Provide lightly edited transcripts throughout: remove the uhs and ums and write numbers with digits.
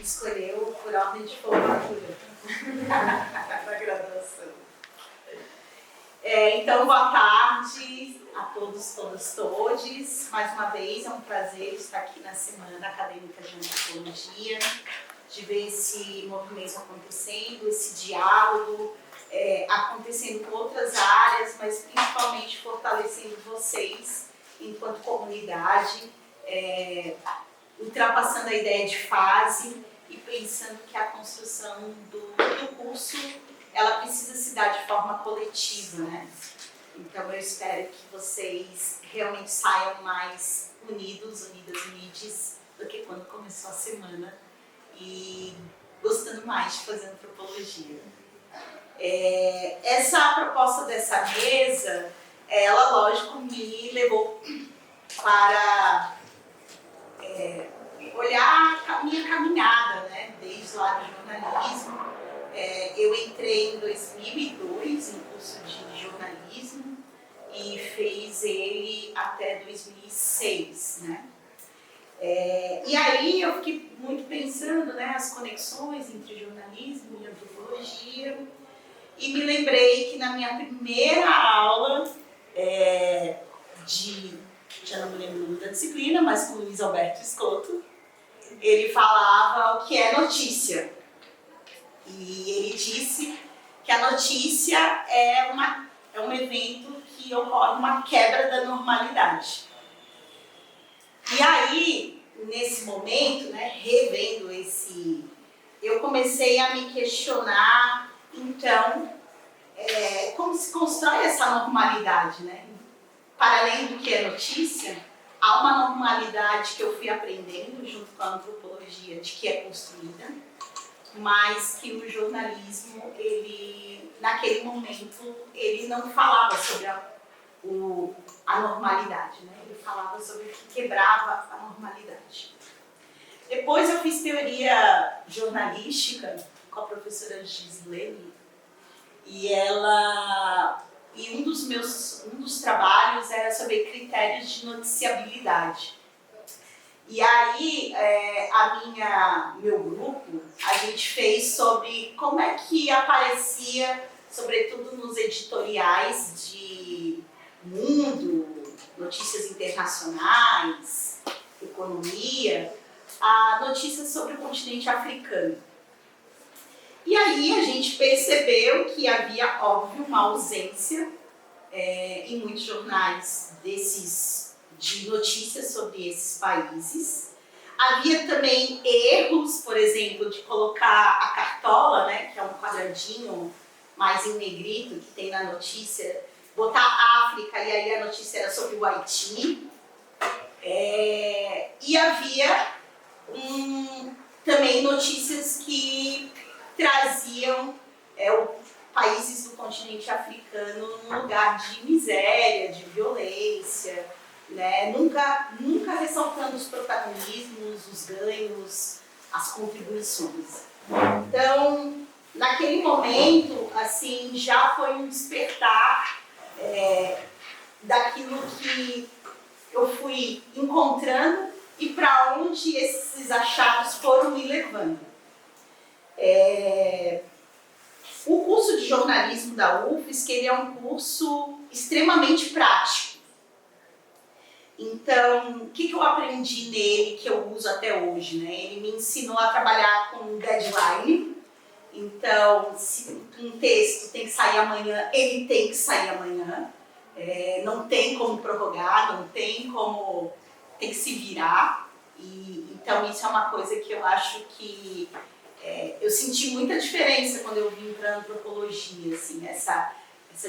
escolheu por ordem de formatura na graduação. Então, boa tarde a todos, todas, todes. Mais uma vez, é um prazer estar aqui na Semana Acadêmica de Antropologia, de ver esse movimento acontecendo, esse diálogo acontecendo com outras áreas, mas principalmente fortalecendo vocês enquanto comunidade, ultrapassando a ideia de fase e pensando que a construção do curso ela precisa se dar de forma coletiva, né? Então eu espero que vocês realmente saiam mais unidos, unidas, do que quando começou a semana e gostando mais de fazer antropologia. Essa proposta dessa mesa, ela, lógico, me levou para olhar a minha caminhada, né? Desde lá do jornalismo. Eu entrei em 2002 no curso de jornalismo e fiz ele até 2006, né? E aí eu fiquei muito pensando, né, as conexões entre jornalismo e antropologia e me lembrei que na minha primeira aula já não me lembro da disciplina, mas com o Luiz Alberto Escoto, ele falava o que é notícia. E ele disse que a notícia é um evento que ocorre uma quebra da normalidade. E aí, nesse momento, né, revendo eu comecei a me questionar, então, como se constrói essa normalidade, né? Para além do que é notícia, há uma normalidade que eu fui aprendendo junto com a antropologia de que é construída, mas que o jornalismo, naquele momento, ele não falava sobre a normalidade, né? Ele falava sobre o que quebrava a normalidade. Depois eu fiz teoria jornalística com a professora Gislene, e um dos trabalhos era sobre critérios de noticiabilidade. E aí, meu grupo, a gente fez sobre como é que aparecia, sobretudo nos editoriais de mundo, notícias internacionais, economia, a notícia sobre o continente africano. E aí a gente percebeu que havia, óbvio, uma ausência em muitos jornais de notícias sobre esses países. Havia também erros, por exemplo, de colocar a cartola, né, que é um quadradinho mais em negrito que tem na notícia, botar África e aí a notícia era sobre o Haiti. E havia também notícias que traziam países do continente africano num lugar de miséria, de violência, né? Nunca ressaltando os protagonismos, os ganhos, as contribuições. Então, naquele momento, assim, já foi um despertar daquilo que eu fui encontrando e para onde esses achados foram me levando. O curso de jornalismo da UFSC, ele é um curso extremamente prático. Então, o que eu aprendi nele que eu uso até hoje, né? Ele me ensinou a trabalhar com deadline. Então, se um texto tem que sair amanhã, ele tem que sair amanhã. Não tem como prorrogar, tem que se virar. Então, isso é uma coisa que eu acho que eu senti muita diferença quando eu vim para a antropologia, assim, essa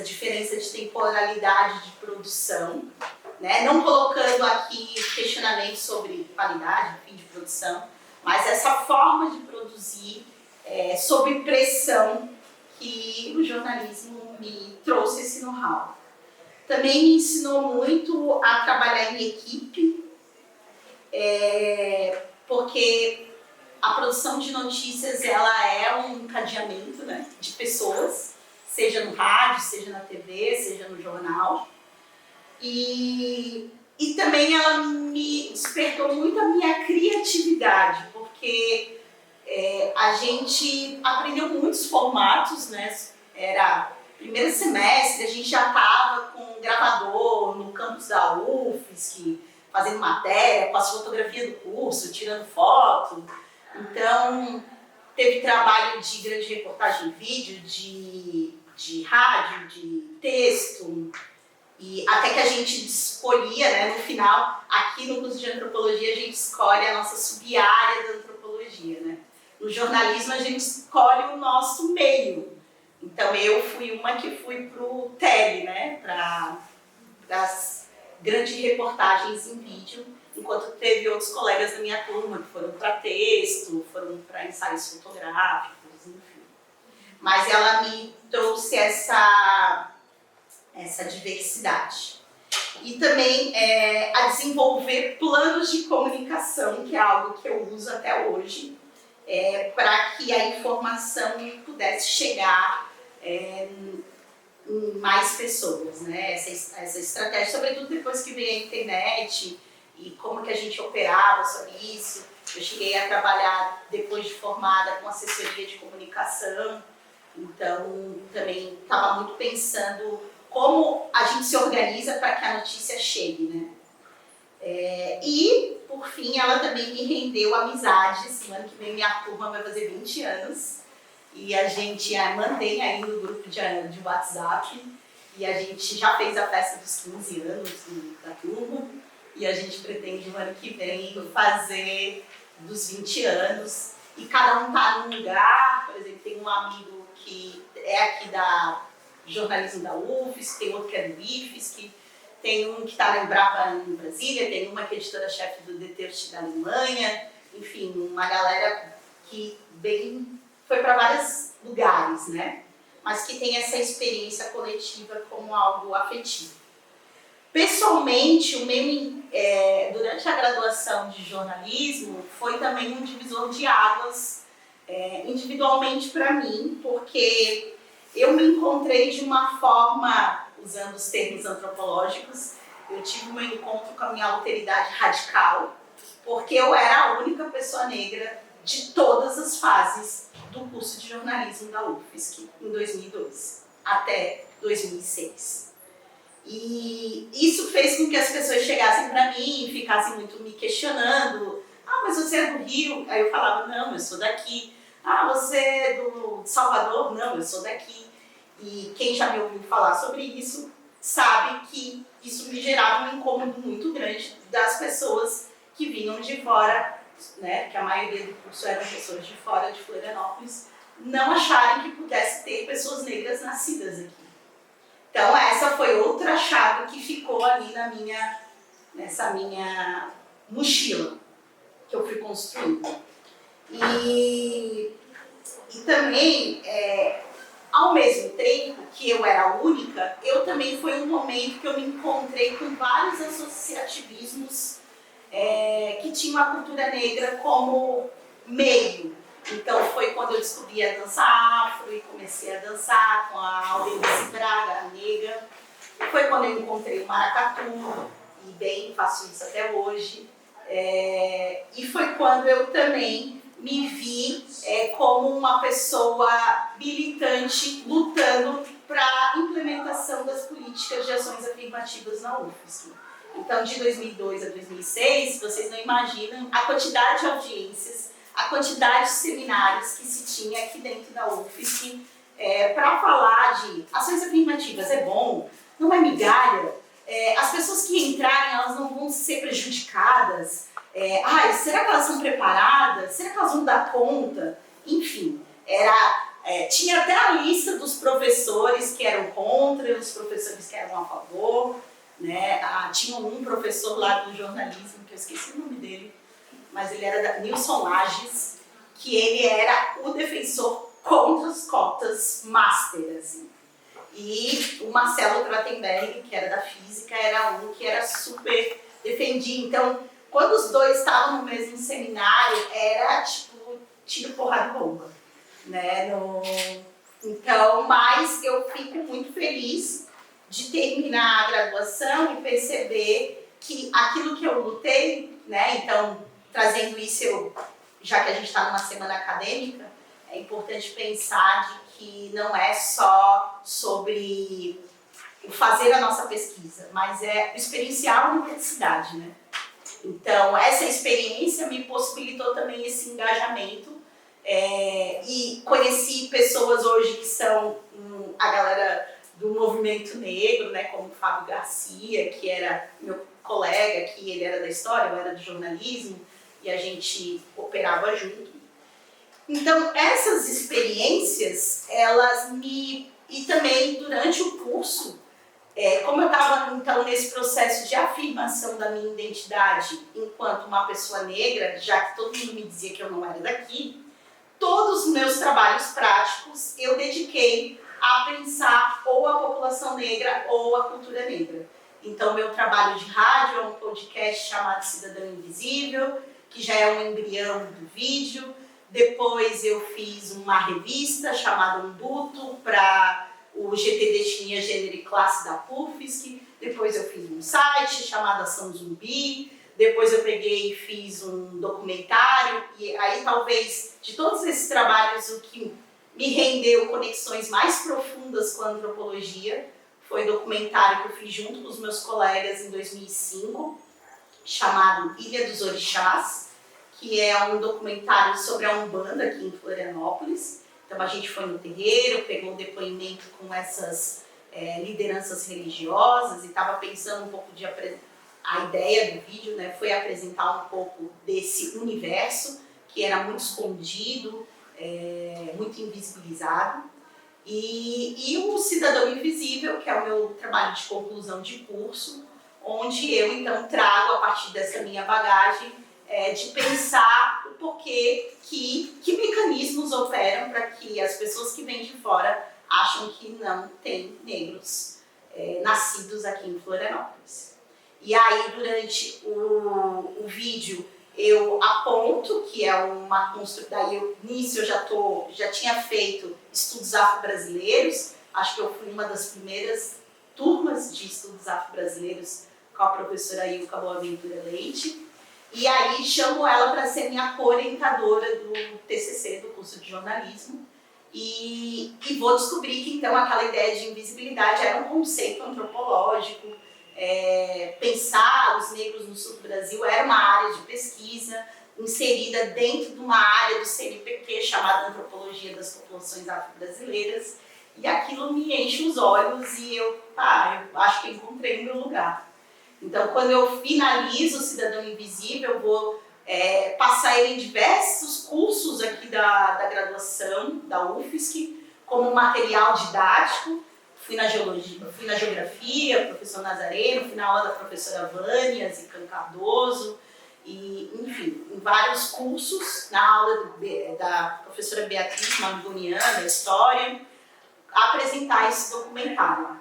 diferença de temporalidade de produção, né? Não colocando aqui questionamentos sobre qualidade, fim de produção, mas essa forma de produzir sob pressão que o jornalismo me trouxe esse know-how. Também me ensinou muito a trabalhar em equipe, porque a produção de notícias ela é um encadeamento, né, de pessoas, seja no rádio, seja na TV, seja no jornal. E também ela me despertou muito a minha criatividade, porque a gente aprendeu muitos formatos, né? Era primeiro semestre, a gente já estava com um gravador no campus da UFSC, fazendo matéria, com as fotografias do curso, tirando foto. Então, teve trabalho de grande reportagem em vídeo, de rádio, de texto, e até que a gente escolhia, né, no final, aqui no curso de antropologia, a gente escolhe a nossa sub-área da antropologia, né? No jornalismo, a gente escolhe o nosso meio. Então, eu fui uma que fui para o tele, né, para as grandes reportagens em vídeo, enquanto teve outros colegas da minha turma que foram para texto, foram para ensaios fotográficos, enfim. Mas ela me trouxe essa diversidade. E também a desenvolver planos de comunicação, que é algo que eu uso até hoje, para que a informação pudesse chegar em mais pessoas, né? Essa estratégia, sobretudo depois que veio a internet e como que a gente operava sobre isso. Eu cheguei a trabalhar, depois de formada, com assessoria de comunicação, então também estava muito pensando como a gente se organiza para que a notícia chegue, né? E, por fim, ela também me rendeu amizades. No ano que vem minha turma vai fazer 20 anos e a gente mantém ainda o grupo de WhatsApp e a gente já fez a festa dos 15 anos da turma e a gente pretende no ano que vem fazer dos 20 anos e cada um está num lugar. Por exemplo, tem um amigo que é aqui da jornalismo da UFSC, tem outro que é do IFSC, tem um que está na Embrapa em Brasília, tem uma que é editora-chefe do Detert da Alemanha, enfim, uma galera que foi para vários lugares, né? Mas que tem essa experiência coletiva como algo afetivo. Pessoalmente, durante a graduação de jornalismo, foi também um divisor de águas individualmente para mim, porque eu me encontrei de uma forma, usando os termos antropológicos, eu tive um encontro com a minha alteridade radical, porque eu era a única pessoa negra de todas as fases do curso de jornalismo da UFSC, em 2002, até 2006. E isso fez com que as pessoas chegassem para mim e ficassem muito me questionando. Ah, mas você é do Rio? Aí eu falava, não, eu sou daqui. Ah, você é do Salvador? Não, eu sou daqui. E quem já me ouviu falar sobre isso sabe que isso me gerava um incômodo muito grande das pessoas que vinham de fora, né, que a maioria do curso eram pessoas de fora de Florianópolis, não acharem que pudesse ter pessoas negras nascidas aqui. Então essa foi outra chave que ficou ali nessa minha mochila que eu fui construindo. E também, ao mesmo tempo que eu era única, eu também foi um momento que eu me encontrei com vários associativismos que tinham a cultura negra como meio. Então foi quando eu descobri a dança afro e comecei a dançar com a Aurelice Braga, a nega. Foi quando eu encontrei o maracatu, e bem, faço isso até hoje. E foi quando eu também me vi como uma pessoa militante lutando para a implementação das políticas de ações afirmativas na UFSC. Então, de 2002 a 2006, vocês não imaginam a quantidade de audiências, a quantidade de seminários que se tinha aqui dentro da UFSC para falar de ações afirmativas. É bom, não é migalha, as pessoas que entrarem, elas não vão ser prejudicadas. Será que elas são preparadas? Será que elas vão dar conta? Enfim, tinha até a lista dos professores que eram contra e os professores que eram a favor, né? Tinha um professor lá do jornalismo, que eu esqueci o nome dele, mas ele era da Nilson Lages, que ele era o defensor contra as cotas master, assim. E o Marcelo Trachtenberg, que era da física, era um que era super defendia. Então, quando os dois estavam no mesmo seminário, era tipo tiro, porrada e bomba, né? Então, mas eu fico muito feliz de terminar a graduação e perceber que aquilo que eu lutei, né? Então, trazendo isso, eu já que a gente está numa semana acadêmica, é importante pensar de que não é só sobre o fazer a nossa pesquisa, mas é experienciar a universidade, né? Então, essa experiência me possibilitou também esse engajamento e conheci pessoas hoje que são a galera do movimento negro, né, como o Fábio Garcia, que era meu colega, que ele era da história, eu era do jornalismo, e a gente operava junto. Então, essas experiências, elas me... E também, durante o curso, como eu estava, então, nesse processo de afirmação da minha identidade enquanto uma pessoa negra, já que todo mundo me dizia que eu não era daqui, todos os meus trabalhos práticos eu dediquei a pensar ou a população negra ou a cultura negra. Então, meu trabalho de rádio é um podcast chamado Cidadão Invisível, que já é um embrião do vídeo. Depois eu fiz uma revista chamada Umbuto para o GT de Etnia, Gênero e Classe da PUFSC. Depois eu fiz um site chamado Ação Zumbi. Depois eu peguei e fiz um documentário. E aí talvez de todos esses trabalhos o que me rendeu conexões mais profundas com a antropologia foi o documentário que eu fiz junto com os meus colegas em 2005, chamado Ilha dos Orixás, que é um documentário sobre a Umbanda aqui em Florianópolis. Então a gente foi no terreiro, pegou um depoimento com essas lideranças religiosas e estava pensando um pouco de a ideia do vídeo, né, foi apresentar um pouco desse universo que era muito escondido, muito invisibilizado. E o Cidadão Invisível, que é o meu trabalho de conclusão de curso, onde eu então trago, a partir dessa minha bagagem, de pensar o porquê que mecanismos operam para que as pessoas que vêm de fora acham que não tem negros nascidos aqui em Florianópolis. E aí, durante o vídeo, eu aponto que é uma construção, daí nisso eu já tinha feito estudos afro-brasileiros, acho que eu fui uma das primeiras turmas de estudos afro-brasileiros com a professora Ilka Boaventura Leite, e aí chamo ela para ser minha co-orientadora do TCC, do curso de jornalismo, e vou descobrir que então aquela ideia de invisibilidade era um conceito antropológico. Pensar os negros no sul do Brasil era uma área de pesquisa inserida dentro de uma área do CNPq chamada Antropologia das Populações Afro-Brasileiras, e aquilo me enche os olhos e eu acho que encontrei o meu lugar. Então, quando eu finalizo o Cidadão Invisível, eu vou passar ele em diversos cursos aqui da graduação, da UFSC, como material didático. Fui na geografia, professor Nazareno, fui na aula da professora Vânia Zican Cardoso, e, enfim, em vários cursos, na aula da professora Beatriz Mangoniana, História, apresentar esse documentário.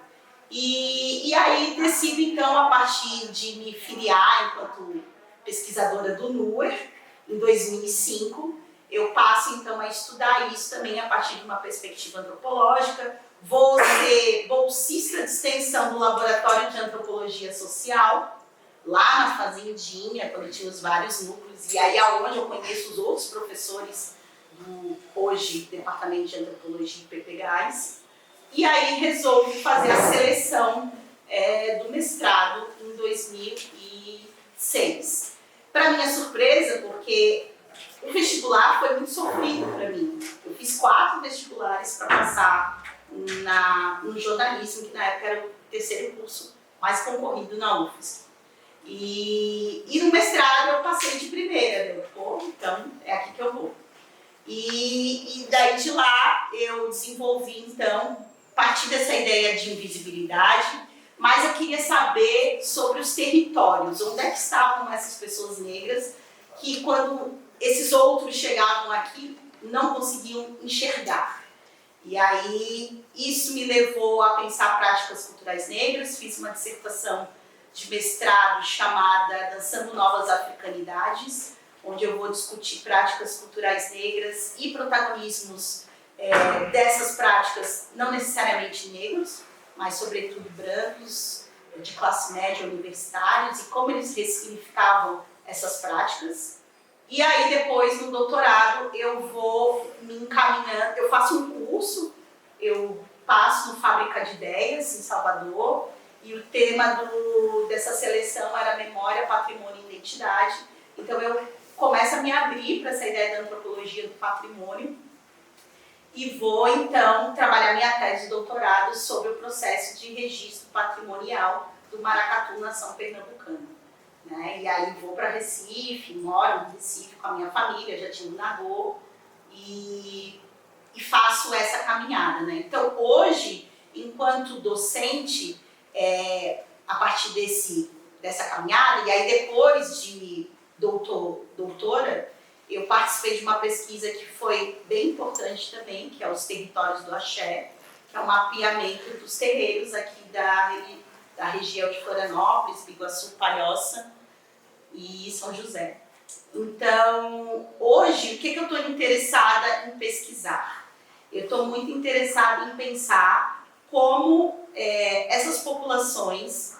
E aí decido, então, a partir de me filiar enquanto pesquisadora do NUER, em 2005, eu passo, então, a estudar isso também a partir de uma perspectiva antropológica. Vou ser bolsista de extensão do Laboratório de Antropologia Social, lá na Fazendinha, quando tinha os vários núcleos, e aí é onde eu conheço os outros professores do, hoje, Departamento de Antropologia e PPGás. E aí resolvo fazer a seleção do mestrado em 2006. Para minha surpresa, porque o vestibular foi muito sofrido para mim. Eu fiz 4 vestibulares para passar no jornalismo, que na época era o terceiro curso mais concorrido na UFSC. E no mestrado eu passei de primeira, então é aqui que eu vou. E daí de lá eu desenvolvi, então, a partir dessa ideia de invisibilidade, mas eu queria saber sobre os territórios, onde é que estavam essas pessoas negras que quando esses outros chegavam aqui não conseguiam enxergar. E aí isso me levou a pensar práticas culturais negras, fiz uma dissertação de mestrado chamada Dançando Novas Africanidades, onde eu vou discutir práticas culturais negras e protagonismos dessas práticas, não necessariamente negros, mas sobretudo brancos, de classe média, universitários, e como eles ressignificavam essas práticas. E aí depois, no doutorado, eu vou me encaminhando, eu faço um curso, eu passo no Fábrica de Ideias, em Salvador, e o tema dessa seleção era Memória, Patrimônio e Identidade. Então eu começo a me abrir para essa ideia da antropologia do patrimônio e vou então trabalhar minha tese de doutorado sobre o processo de registro patrimonial do maracatu, nação pernambucana. Né? E aí vou para Recife, moro no Recife com a minha família, já tinha um Nagô, e faço essa caminhada. Né? Então hoje, enquanto docente, a partir dessa caminhada, e aí depois de doutora, eu participei de uma pesquisa que foi bem importante também, que é os territórios do Axé, que é o mapeamento dos terreiros aqui da região de Florianópolis, Biguaçu, Palhoça e São José. Então, hoje, o que eu estou interessada em pesquisar? Eu estou muito interessada em pensar como essas populações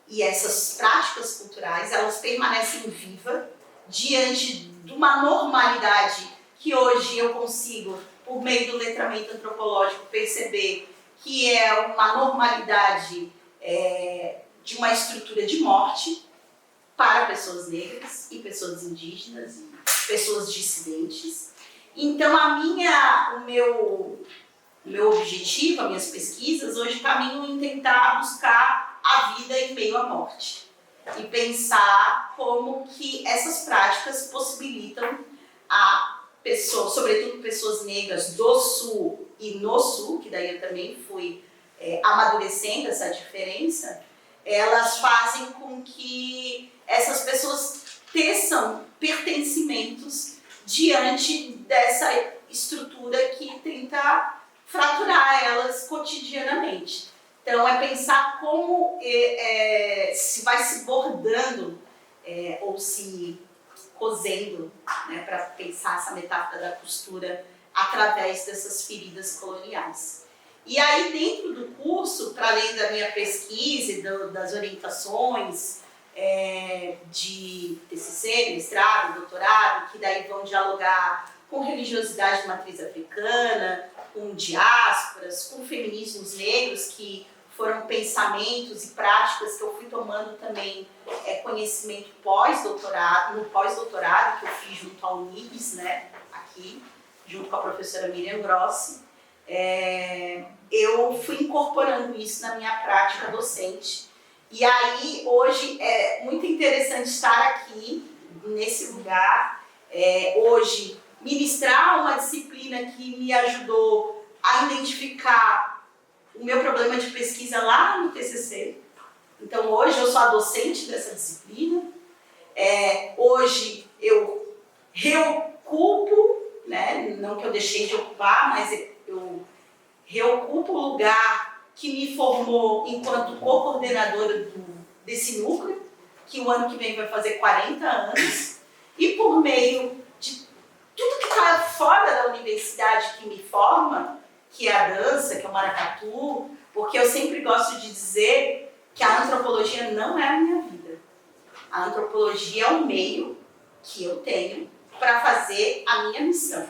e essas práticas culturais, elas permanecem vivas diante de uma normalidade que hoje eu consigo, por meio do letramento antropológico, perceber que é uma normalidade de uma estrutura de morte para pessoas negras e pessoas indígenas e pessoas dissidentes. Então, o meu objetivo, as minhas pesquisas, hoje caminham em tentar buscar a vida em meio à morte e pensar como que essas práticas possibilitam a pessoas, sobretudo pessoas negras do Sul e no Sul, que daí eu também fui amadurecendo essa diferença, elas fazem com que essas pessoas teçam pertencimentos diante dessa estrutura que tenta fraturar elas cotidianamente. Então, é pensar como se vai se bordando ou se cosendo, né, para pensar essa metáfora da costura através dessas feridas coloniais. E aí, dentro do curso, para além da minha pesquisa e das orientações de TCC, mestrado, doutorado, que daí vão dialogar com religiosidade de matriz africana, com diásporas, com feminismos negros, que foram pensamentos e práticas que eu fui tomando também conhecimento no pós-doutorado, que eu fiz junto ao UNIBS, né, aqui, junto com a professora Miriam Grossi. Eu fui incorporando isso na minha prática docente. E aí, hoje, é muito interessante estar aqui, nesse lugar, hoje, ministrar uma disciplina que me ajudou a identificar o meu problema de pesquisa lá no TCC. Então, hoje, eu sou a docente dessa disciplina. Hoje, eu reocupo, né? Não que eu deixei de ocupar, mas eu reocupo o lugar que me formou enquanto co-coordenadora desse núcleo, que o ano que vem vai fazer 40 anos, e por meio de tudo que está fora da universidade que me forma, que é a dança, que é o maracatu, porque eu sempre gosto de dizer que a antropologia não é a minha vida. A antropologia é o meio que eu tenho para fazer a minha missão,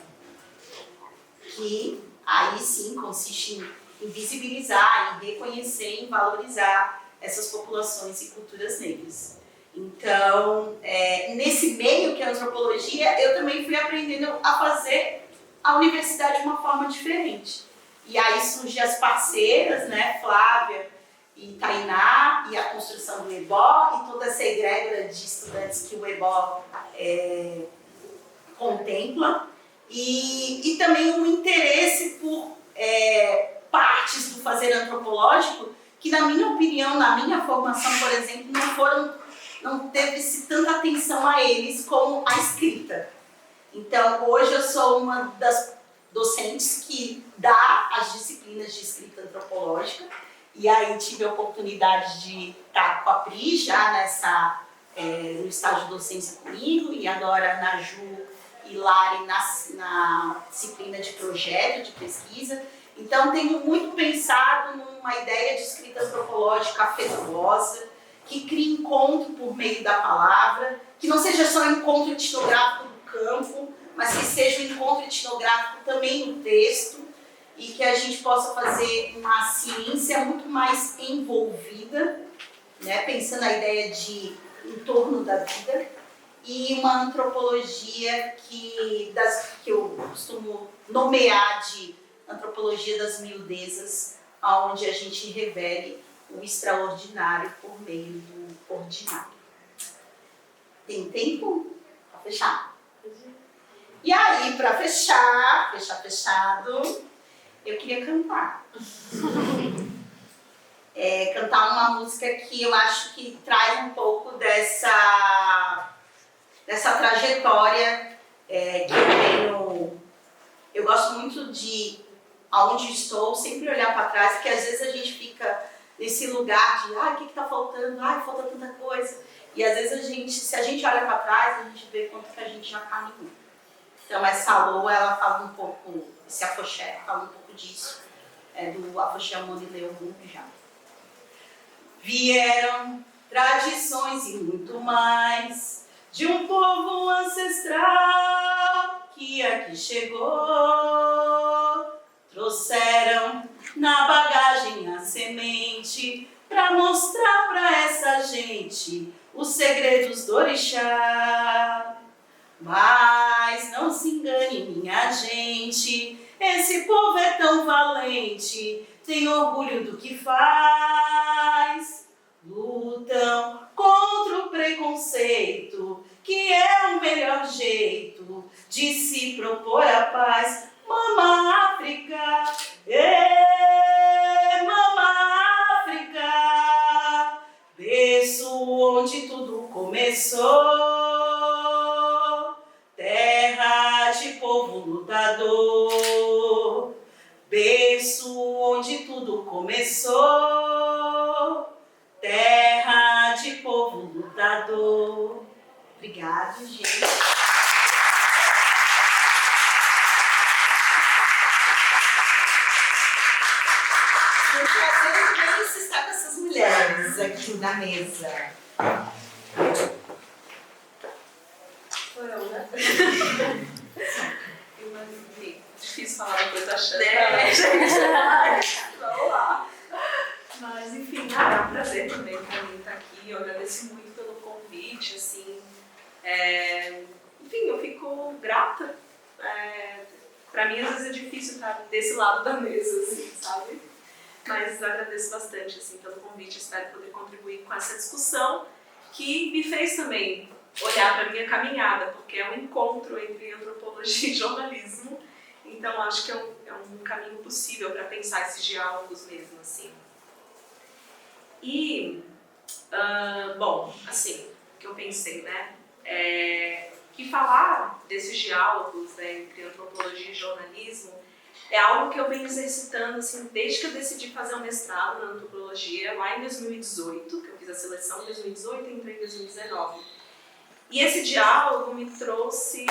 que aí sim consiste em visibilizar, em reconhecer, em valorizar essas populações e culturas negras. Então, nesse meio que é a antropologia, eu também fui aprendendo a fazer a universidade de uma forma diferente. E aí surgem as parceiras, né, Flávia e Tainá, e a construção do EBO, e toda essa egrégora de estudantes que o EBO contempla. E também um interesse por partes do fazer antropológico que, na minha opinião, na minha formação, por exemplo, não teve-se tanta atenção a eles como a escrita. Então, hoje eu sou uma das docentes que dá as disciplinas de escrita antropológica, e aí tive a oportunidade de estar com a Pri já no estágio de docência comigo, e agora na Ju e Lari na disciplina de projeto, de pesquisa. Então, tenho muito pensado numa ideia de escrita antropológica afetuosa, que crie encontro por meio da palavra, que não seja só um encontro etnográfico do campo, mas que seja um encontro etnográfico também no texto, e que a gente possa fazer uma ciência muito mais envolvida, né, pensando a ideia de em torno da vida, e uma antropologia que eu costumo nomear de antropologia das miudezas, onde a gente revele o extraordinário por meio do ordinário. Tem tempo para fechar? E aí, para fechado, eu queria cantar. Cantar uma música que eu acho que traz um pouco dessa trajetória que eu tenho. Eu gosto muito de, aonde estou, sempre olhar para trás, porque às vezes a gente fica nesse lugar de, o que está faltando? Falta tanta coisa. E às vezes se a gente olha para trás, a gente vê quanto que a gente já caminhou. Então essa Lua, ela fala um pouco, esse afoxé fala um pouco disso, do afoxé Monileu já. Vieram tradições e muito mais de um povo ancestral que aqui chegou. Trouxeram na bagagem a semente para mostrar para essa gente os segredos do orixá. Mas não se engane, minha gente, esse povo é tão valente, tem orgulho do que faz. Lutam contra o preconceito, que é o melhor jeito de se propor a paz. Mama África, Mama África, berço onde tudo começou, terra de povo lutador, berço onde tudo começou, terra de povo lutador. Obrigada, gente. Foi um prazer imenso estar com essas mulheres aqui na mesa. Foram, né? Eu imaginei. Difícil falar uma coisa achando. Vamos lá. Mas, enfim, é um prazer também para mim estar aqui. Eu agradeço muito pelo convite, assim. Enfim, eu fico grata. Para mim, às vezes é difícil estar desse lado da mesa, assim, sabe? Mas agradeço bastante, assim, pelo convite. Espero poder contribuir com essa discussão que me fez também olhar para a minha caminhada, porque é um encontro entre antropologia e jornalismo. Então, acho que é um caminho possível para pensar esses diálogos mesmo, assim. E, bom, assim, o que eu pensei, né, que falar desses diálogos, né, entre antropologia e jornalismo é algo que eu venho exercitando, assim, desde que eu decidi fazer um mestrado na antropologia, lá em 2018, que eu fiz a seleção em 2018 e entrei em 2019. E esse diálogo me trouxe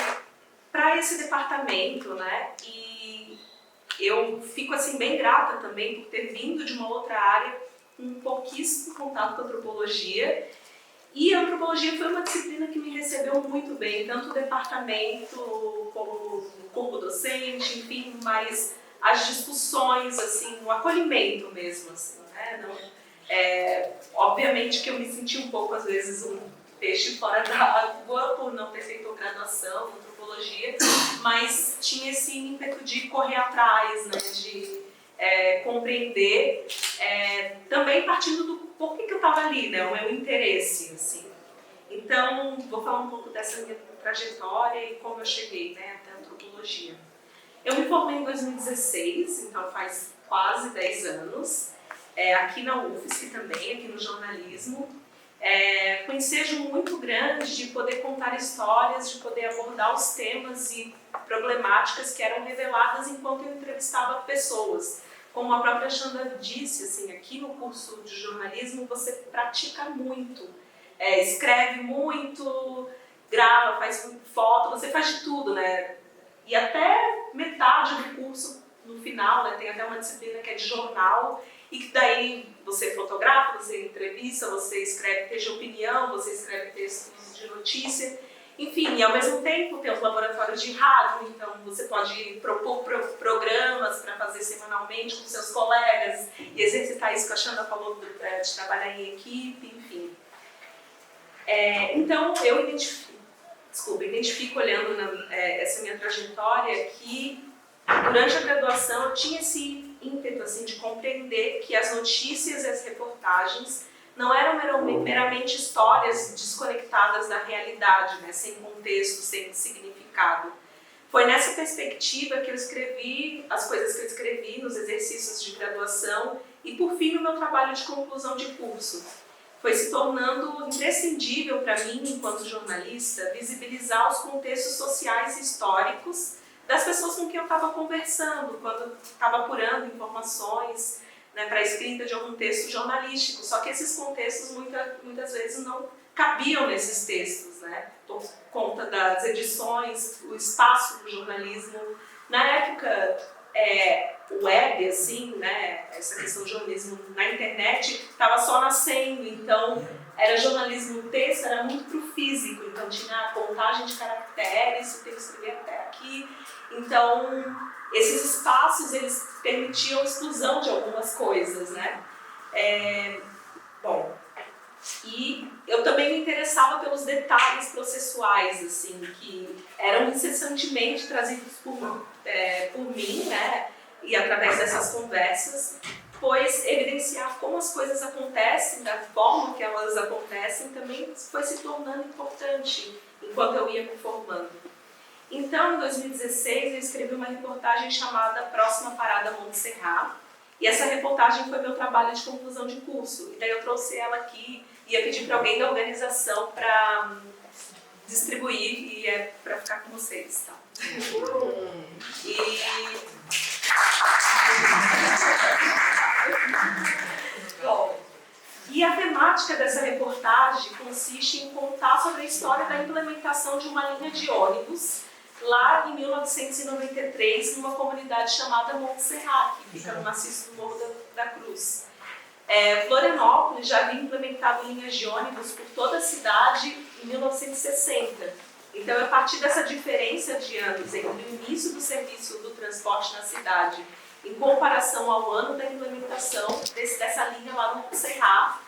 para esse departamento, né, e eu fico, assim, bem grata também por ter vindo de uma outra área com pouquíssimo contato com a antropologia. E a antropologia foi uma disciplina que me recebeu muito bem, tanto o departamento como o corpo docente, enfim, mas as discussões, assim, o acolhimento mesmo, assim, né? Não, obviamente que eu me senti um pouco, às vezes, um peixe fora d'água por não ter feito graduação em antropologia, mas tinha esse ímpeto de correr atrás, né? De compreender, também partindo do porquê que eu estava ali, né? O meu interesse, assim. Então, vou falar um pouco dessa minha trajetória e como eu cheguei, né, até a antropologia. Eu me formei em 2016, então faz quase 10 anos, aqui na UFSC também, aqui no jornalismo, com ensejo muito grande de poder contar histórias, de poder abordar os temas e problemáticas que eram reveladas enquanto eu entrevistava pessoas. Como a própria Xanda disse, assim, aqui no curso de jornalismo você pratica muito, escreve muito, grava, faz foto, você faz de tudo, né? E até metade do curso, no final, né, tem até uma disciplina que é de jornal, e que daí você fotografa, você entrevista, você escreve texto de opinião, você escreve textos de notícia, enfim, e ao mesmo tempo tem os laboratórios de rádio, então você pode propor programas para fazer semanalmente com seus colegas e exercitar isso que a Xanda falou de trabalhar em equipe, enfim. Então eu identifico olhando essa minha trajetória que durante a graduação eu tinha esse ímpeto assim, de compreender que as notícias e as reportagens não eram meramente histórias desconectadas da realidade, né, sem contexto, sem significado. Foi nessa perspectiva que eu escrevi as coisas que eu escrevi nos exercícios de graduação e, por fim, no meu trabalho de conclusão de curso. Foi se tornando imprescindível para mim, enquanto jornalista, visibilizar os contextos sociais e históricos das pessoas com quem eu estava conversando, quando estava apurando informações, né, para a escrita de algum texto jornalístico. Só que esses contextos muitas vezes não cabiam nesses textos, né, por conta das edições, o espaço do jornalismo. Na época, web, assim, né, essa questão do jornalismo na internet estava só nascendo, então era jornalismo, o texto era muito para o físico, então tinha a contagem de caracteres, você tem que escrever até aqui. Então, esses espaços, eles permitiam a exclusão de algumas coisas, né? E eu também me interessava pelos detalhes processuais, assim, que eram incessantemente trazidos por mim, né? E através dessas conversas, pois evidenciar como as coisas acontecem, da forma que elas acontecem, também foi se tornando importante enquanto eu ia me formando. Então, em 2016, eu escrevi uma reportagem chamada Próxima Parada Montserrat, e essa reportagem foi meu trabalho de conclusão de curso. E daí eu trouxe ela aqui, ia pedir para alguém da organização para distribuir e para ficar com vocês, tá? E a temática dessa reportagem consiste em contar sobre a história da implementação de uma linha de ônibus lá em 1993, numa comunidade chamada Montserrat, que fica no maciço do Morro da Cruz. Florianópolis já havia implementado linhas de ônibus por toda a cidade em 1960. Então, a partir dessa diferença de anos entre o início do serviço do transporte na cidade em comparação ao ano da implementação dessa linha lá no Montserrat,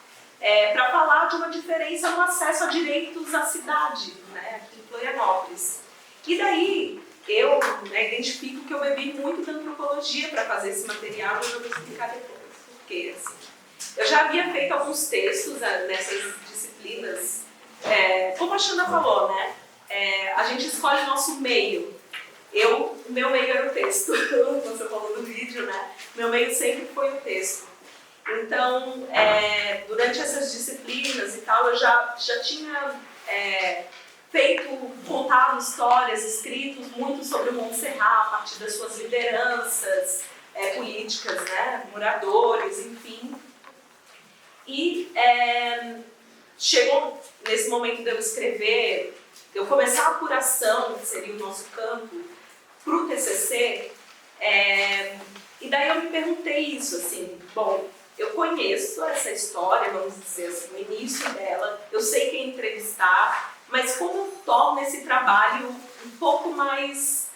para falar de uma diferença no acesso a direitos à cidade, né, aqui em Florianópolis. E daí, eu identifico que eu bebi muito da antropologia para fazer esse material, e eu vou explicar depois por quê. Assim. Eu já havia feito alguns textos nessas disciplinas, como a Xanda falou, né? A gente escolhe o nosso meio. O meu meio era o texto, você falou do vídeo, né? Meu meio sempre foi o texto. Então, durante essas disciplinas e tal, eu já tinha contado histórias, escrito muito sobre o Montserrat, a partir das suas lideranças políticas, né? Moradores, enfim. E chegou nesse momento de eu escrever, eu começar a apuração, que seria o nosso campo, para o TCC, e daí eu me perguntei isso, assim, bom, eu conheço essa história, vamos dizer assim, o início dela, eu sei quem entrevistar, mas como eu torno esse trabalho um pouco mais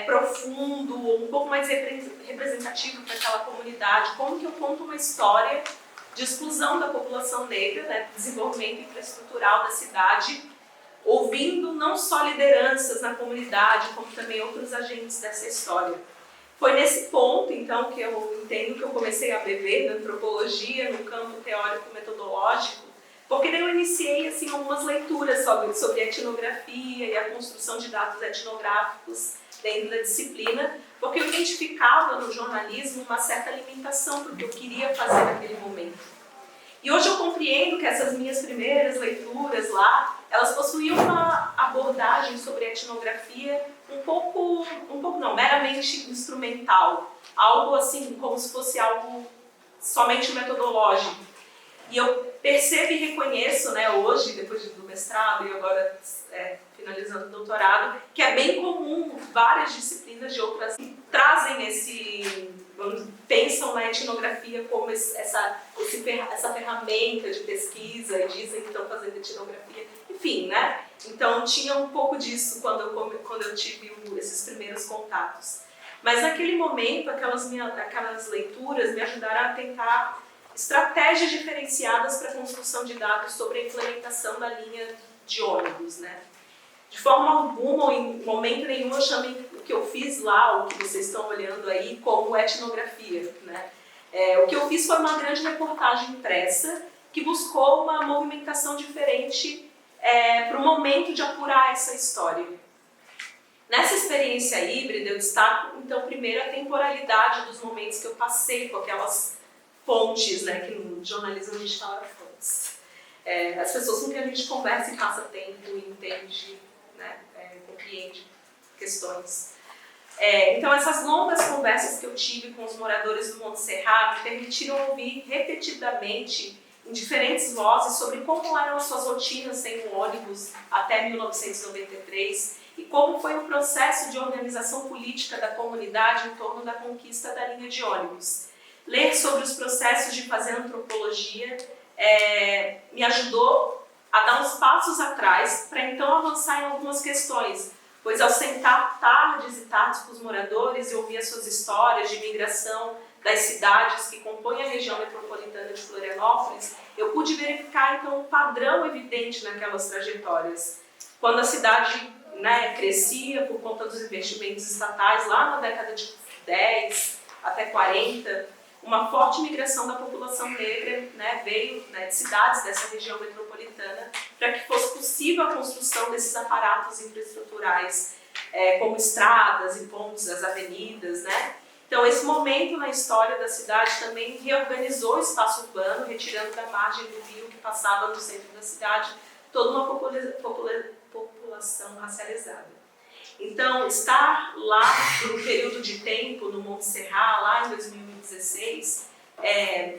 profundo, um pouco mais representativo para aquela comunidade, como que eu conto uma história de exclusão da população negra, né, desenvolvimento infraestrutural da cidade, ouvindo não só lideranças na comunidade, como também outros agentes dessa história. Foi nesse ponto, então, que eu entendo que eu comecei a beber na antropologia, no campo teórico-metodológico, porque daí eu iniciei assim, algumas leituras sobre etnografia e a construção de dados etnográficos dentro da disciplina, porque eu identificava no jornalismo uma certa limitação para o que eu queria fazer naquele momento. E hoje eu compreendo que essas minhas primeiras leituras lá, elas possuíam uma abordagem sobre etnografia um pouco não, meramente instrumental. Algo assim, como se fosse algo somente metodológico. E eu percebo e reconheço, né, hoje, depois do mestrado e agora finalizando o doutorado, que é bem comum várias disciplinas de outras que trazem esse pensam na etnografia como essa ferramenta de pesquisa e dizem que estão fazendo etnografia, enfim, né? Então tinha um pouco disso quando eu tive esses primeiros contatos. Mas naquele momento, aquelas leituras me ajudaram a tentar estratégias diferenciadas para a construção de dados sobre a implementação da linha de ônibus, né? De forma alguma, ou em momento nenhum, eu chamei o que eu fiz lá, o que vocês estão olhando aí, como etnografia, né? O que eu fiz foi uma grande reportagem impressa que buscou uma movimentação diferente para o momento de apurar essa história. Nessa experiência híbrida, eu destaco, então, primeiro a temporalidade dos momentos que eu passei com aquelas fontes, né, que no jornalismo a gente fala fontes. As pessoas com quem a gente conversa e passa tempo e entende, né, compreende questões. Então, essas longas conversas que eu tive com os moradores do Monte Serra me permitiram ouvir repetidamente em diferentes vozes sobre como eram as suas rotinas sem um ônibus até 1993 e como foi o processo de organização política da comunidade em torno da conquista da linha de ônibus. Ler sobre os processos de fazer antropologia me ajudou a dar uns passos atrás para então avançar em algumas questões, pois ao sentar tardes e tardes com os moradores e ouvir as suas histórias de migração das cidades que compõem a região metropolitana de Florianópolis, eu pude verificar então um padrão evidente naquelas trajetórias. Quando a cidade, né, crescia por conta dos investimentos estatais lá na década de 10 até 40, uma forte migração da população negra, né, veio, né, de cidades dessa região metropolitana para que fosse possível a construção desses aparatos infraestruturais, como estradas e pontes, as avenidas, né? Então, esse momento na história da cidade também reorganizou o espaço urbano, retirando da margem do rio que passava no centro da cidade toda uma população racializada. Então, estar lá por um período de tempo no Monte Serra, lá em 2016,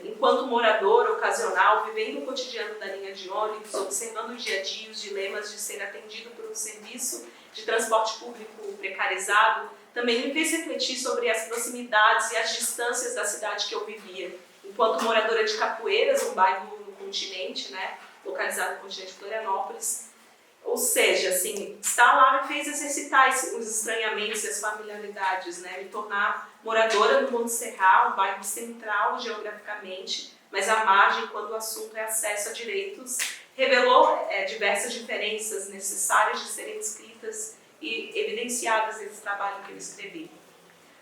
enquanto morador ocasional, vivendo o cotidiano da linha de ônibus, observando o dia a dia, os dilemas de ser atendido por um serviço de transporte público precarizado, também me fez refletir sobre as proximidades e as distâncias da cidade que eu vivia. Enquanto moradora de Capoeiras, um bairro no continente, né, localizado no continente de Florianópolis, ou seja, assim, estar lá me fez exercitar os estranhamentos e as familiaridades, né, me tornar moradora do Monte Serra, um bairro central geograficamente, mas à margem quando o assunto é acesso a direitos, revelou diversas diferenças necessárias de serem descritas e evidenciadas nesse trabalho que eu escrevi.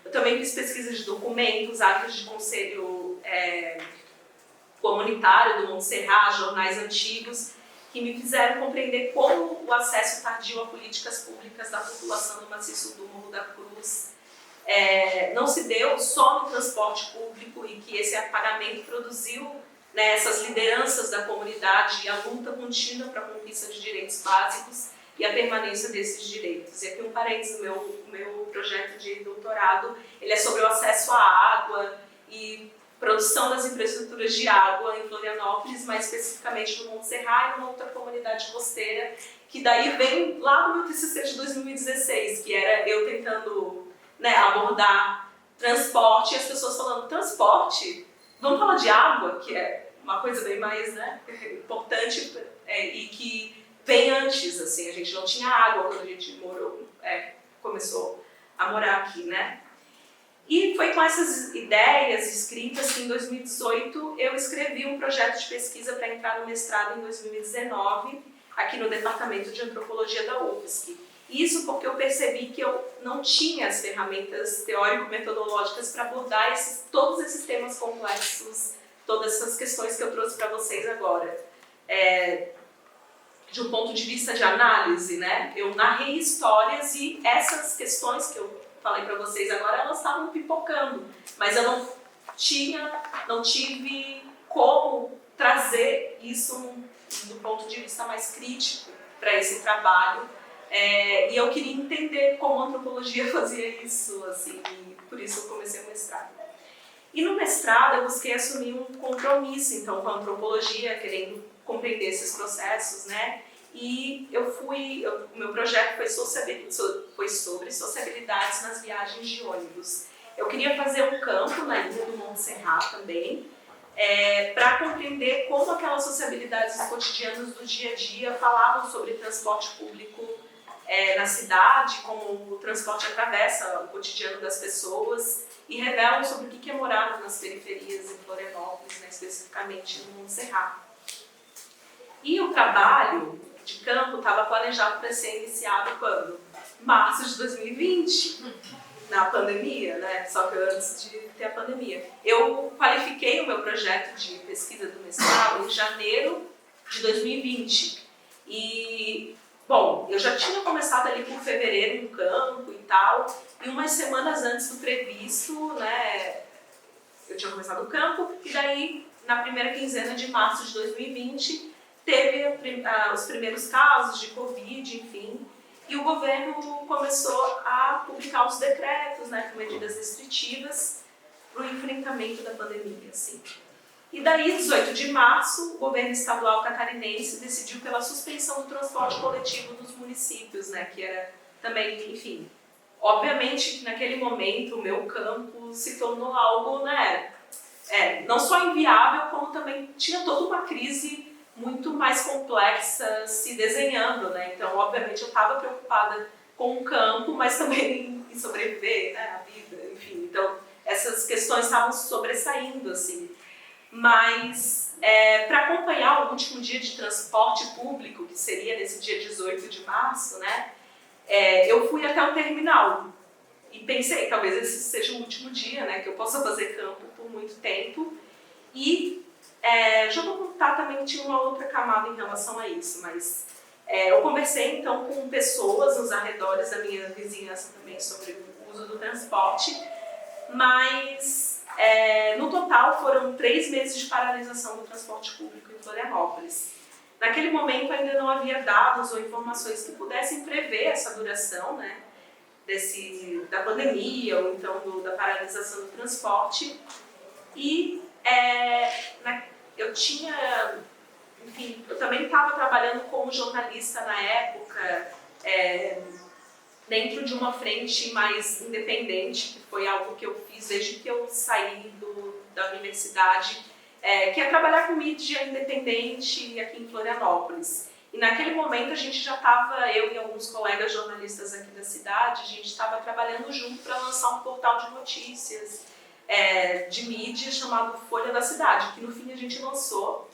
Eu também fiz pesquisas de documentos, atos de conselho comunitário do Monte Serra, jornais antigos, que me fizeram compreender como o acesso tardio a políticas públicas da população do maciço do Morro da Cruz não se deu só no transporte público e que esse apagamento produziu, né, essas lideranças da comunidade e a luta contínua para a conquista de direitos básicos e a permanência desses direitos. E aqui um parênteses, o meu projeto de doutorado ele é sobre o acesso à água e produção das infraestruturas de água em Florianópolis, mais especificamente no Monte Serra e numa outra comunidade costeira, que daí vem lá do meu TCC de 2016, que era eu tentando, né, abordar transporte e as pessoas falando, transporte? Vamos falar de água, que é uma coisa bem mais, né, importante e que vem antes, assim, a gente não tinha água quando a gente começou a morar aqui, né? E foi com essas ideias escritas que em 2018 eu escrevi um projeto de pesquisa para entrar no mestrado em 2019, aqui no Departamento de Antropologia da UFSC. Isso porque eu percebi que eu não tinha as ferramentas teórico-metodológicas para abordar todos esses temas complexos, todas essas questões que eu trouxe para vocês agora. De um ponto de vista de análise, né? Eu narrei histórias e essas questões que eu falei para vocês agora, elas estavam pipocando, mas eu não tive como trazer isso do ponto de vista mais crítico para esse trabalho, e eu queria entender como a antropologia fazia isso, assim, e por isso eu comecei o mestrado. E no mestrado eu busquei assumir um compromisso, então, com a antropologia, querendo compreender esses processos, né? E o meu projeto foi sobre sociabilidades nas viagens de ônibus. Eu queria fazer um campo na Ilha do Montserrat também, para compreender como aquelas sociabilidades cotidianas do dia a dia falavam sobre transporte público na cidade, como o transporte atravessa o cotidiano das pessoas e revelam sobre o que é morar nas periferias em Florianópolis, né, especificamente no Montserrat. E o trabalho de campo estava planejado para ser iniciado quando? Março de 2020, na pandemia, né? Só que antes de ter a pandemia. Eu qualifiquei o meu projeto de pesquisa do mestrado em janeiro de 2020. E, bom, eu já tinha começado ali por fevereiro no campo e tal, e umas semanas antes do previsto, né, eu tinha começado o campo, e daí, na primeira quinzena de março de 2020, teve os primeiros casos de Covid, enfim, e o governo começou a publicar os decretos, né, com medidas restritivas para o enfrentamento da pandemia, assim. E daí, 18 de março, o governo estadual catarinense decidiu pela suspensão do transporte coletivo nos municípios, né, que era também, enfim, obviamente que naquele momento o meu campo se tornou algo, né, não só inviável, como também tinha toda uma crise muito mais complexa se desenhando, né? Então, obviamente, eu estava preocupada com o campo, mas também em sobreviver, né, a vida, enfim. Então, essas questões estavam sobressaindo, assim. Mas, para acompanhar o último dia de transporte público, que seria nesse dia 18 de março, né, eu fui até o terminal e pensei, talvez esse seja o último dia, né, que eu possa fazer campo por muito tempo. E já vou contar também que tinha uma outra camada em relação a isso, mas eu conversei então com pessoas nos arredores da minha vizinhança também sobre o uso do transporte, mas no total foram 3 meses de paralisação do transporte público em Florianópolis. Naquele momento ainda não havia dados ou informações que pudessem prever essa duração, né, da pandemia ou então da paralisação do transporte. E eu também estava trabalhando como jornalista na época, dentro de uma frente mais independente, que foi algo que eu fiz desde que eu saí da universidade, que é trabalhar com mídia independente aqui em Florianópolis. E naquele momento a gente já estava, eu e alguns colegas jornalistas aqui da cidade, a gente estava trabalhando junto para lançar um portal de notícias, de mídia chamado Folha da Cidade, que no fim a gente lançou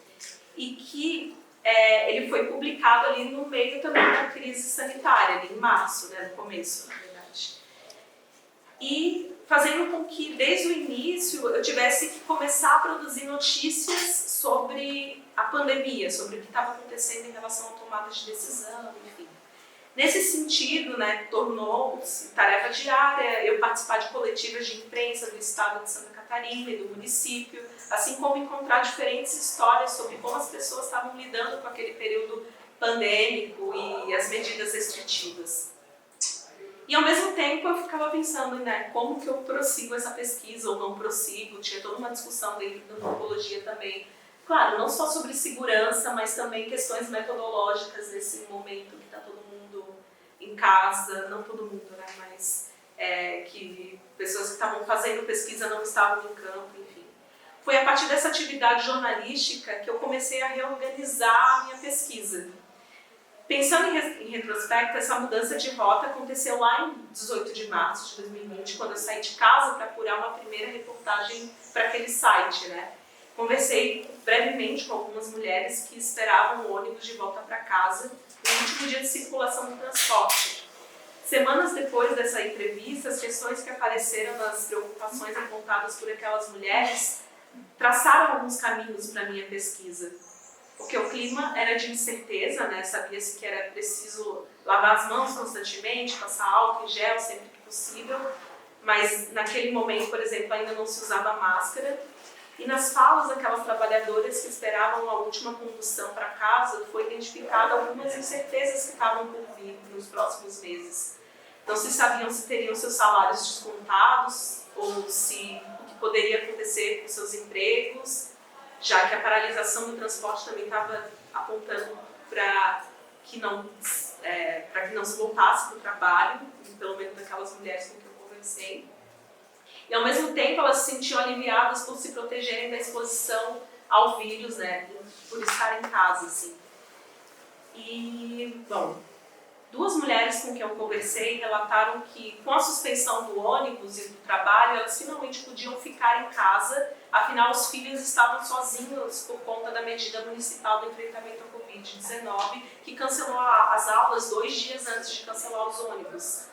e que ele foi publicado ali no meio também da crise sanitária, ali em março, né, no começo, na verdade. E fazendo com que desde o início eu tivesse que começar a produzir notícias sobre a pandemia, sobre o que estava acontecendo em relação à tomada de decisão, enfim. Nesse sentido, né, tornou-se tarefa diária eu participar de coletivas de imprensa do estado de Santa Catarina e do município, assim como encontrar diferentes histórias sobre como as pessoas estavam lidando com aquele período pandêmico e as medidas restritivas. E ao mesmo tempo eu ficava pensando, né, como que eu prossigo essa pesquisa ou não prossigo, tinha toda uma discussão dentro da antropologia também. Claro, não só sobre segurança, mas também questões metodológicas nesse momento que está todo mundo em casa, não todo mundo, né, mas que pessoas que estavam fazendo pesquisa não estavam em campo, enfim. Foi a partir dessa atividade jornalística que eu comecei a reorganizar a minha pesquisa. Pensando em retrospecto, essa mudança de rota aconteceu lá em 18 de março de 2020, quando eu saí de casa para apurar uma primeira reportagem para aquele site, né? Conversei brevemente com algumas mulheres que esperavam o ônibus de volta para casa no último dia de circulação do transporte. Semanas depois dessa entrevista, as questões que apareceram nas preocupações apontadas por aquelas mulheres traçaram alguns caminhos para a minha pesquisa. Porque o clima era de incerteza, né? Sabia-se que era preciso lavar as mãos constantemente, passar álcool em gel sempre que possível, mas naquele momento, por exemplo, ainda não se usava máscara. E nas falas daquelas trabalhadoras que esperavam a última condução para casa, foi identificada algumas incertezas que estavam por vir nos próximos meses. Não se sabiam se teriam seus salários descontados ou se o que poderia acontecer com seus empregos, já que a paralisação do transporte também estava apontando para que não se voltasse para o trabalho, pelo menos daquelas mulheres com que eu conversei. e ao mesmo tempo elas se sentiam aliviadas por se protegerem da exposição ao vírus, né, por estar em casa, assim. E, bom, 2 mulheres com quem eu conversei relataram que, com a suspensão do ônibus e do trabalho, elas finalmente podiam ficar em casa, afinal os filhos estavam sozinhos por conta da medida municipal do enfrentamento à Covid-19, que cancelou as aulas 2 dias antes de cancelar os ônibus.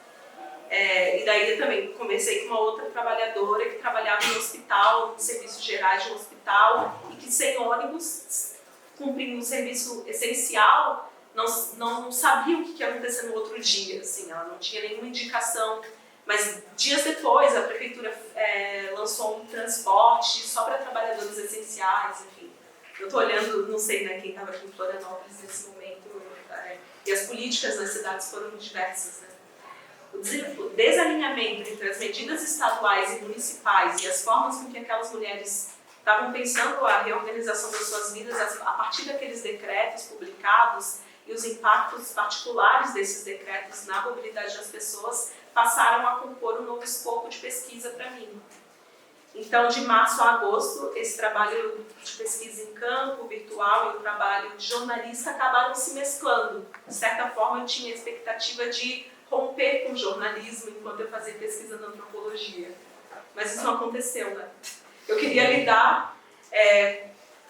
E daí eu também conversei com uma outra trabalhadora que trabalhava no hospital, em serviços gerais de um hospital, e que sem ônibus, cumprindo um serviço essencial, não sabia o que ia acontecer no outro dia, assim, ela não tinha nenhuma indicação. Mas dias depois a prefeitura lançou um transporte só para trabalhadores essenciais, enfim. Eu estou olhando, não sei, né, quem estava aqui em Florianópolis nesse momento, e as políticas nas cidades foram diversas, né? O desalinhamento entre as medidas estaduais e municipais e as formas com que aquelas mulheres estavam pensando a reorganização das suas vidas a partir daqueles decretos publicados e os impactos particulares desses decretos na mobilidade das pessoas passaram a compor um novo escopo de pesquisa para mim. Então, de março a agosto, esse trabalho de pesquisa em campo, virtual, e o trabalho de jornalista acabaram se mesclando. De certa forma, eu tinha a expectativa de romper com o jornalismo enquanto eu fazia pesquisa na antropologia. Mas isso não aconteceu, né? Eu queria lidar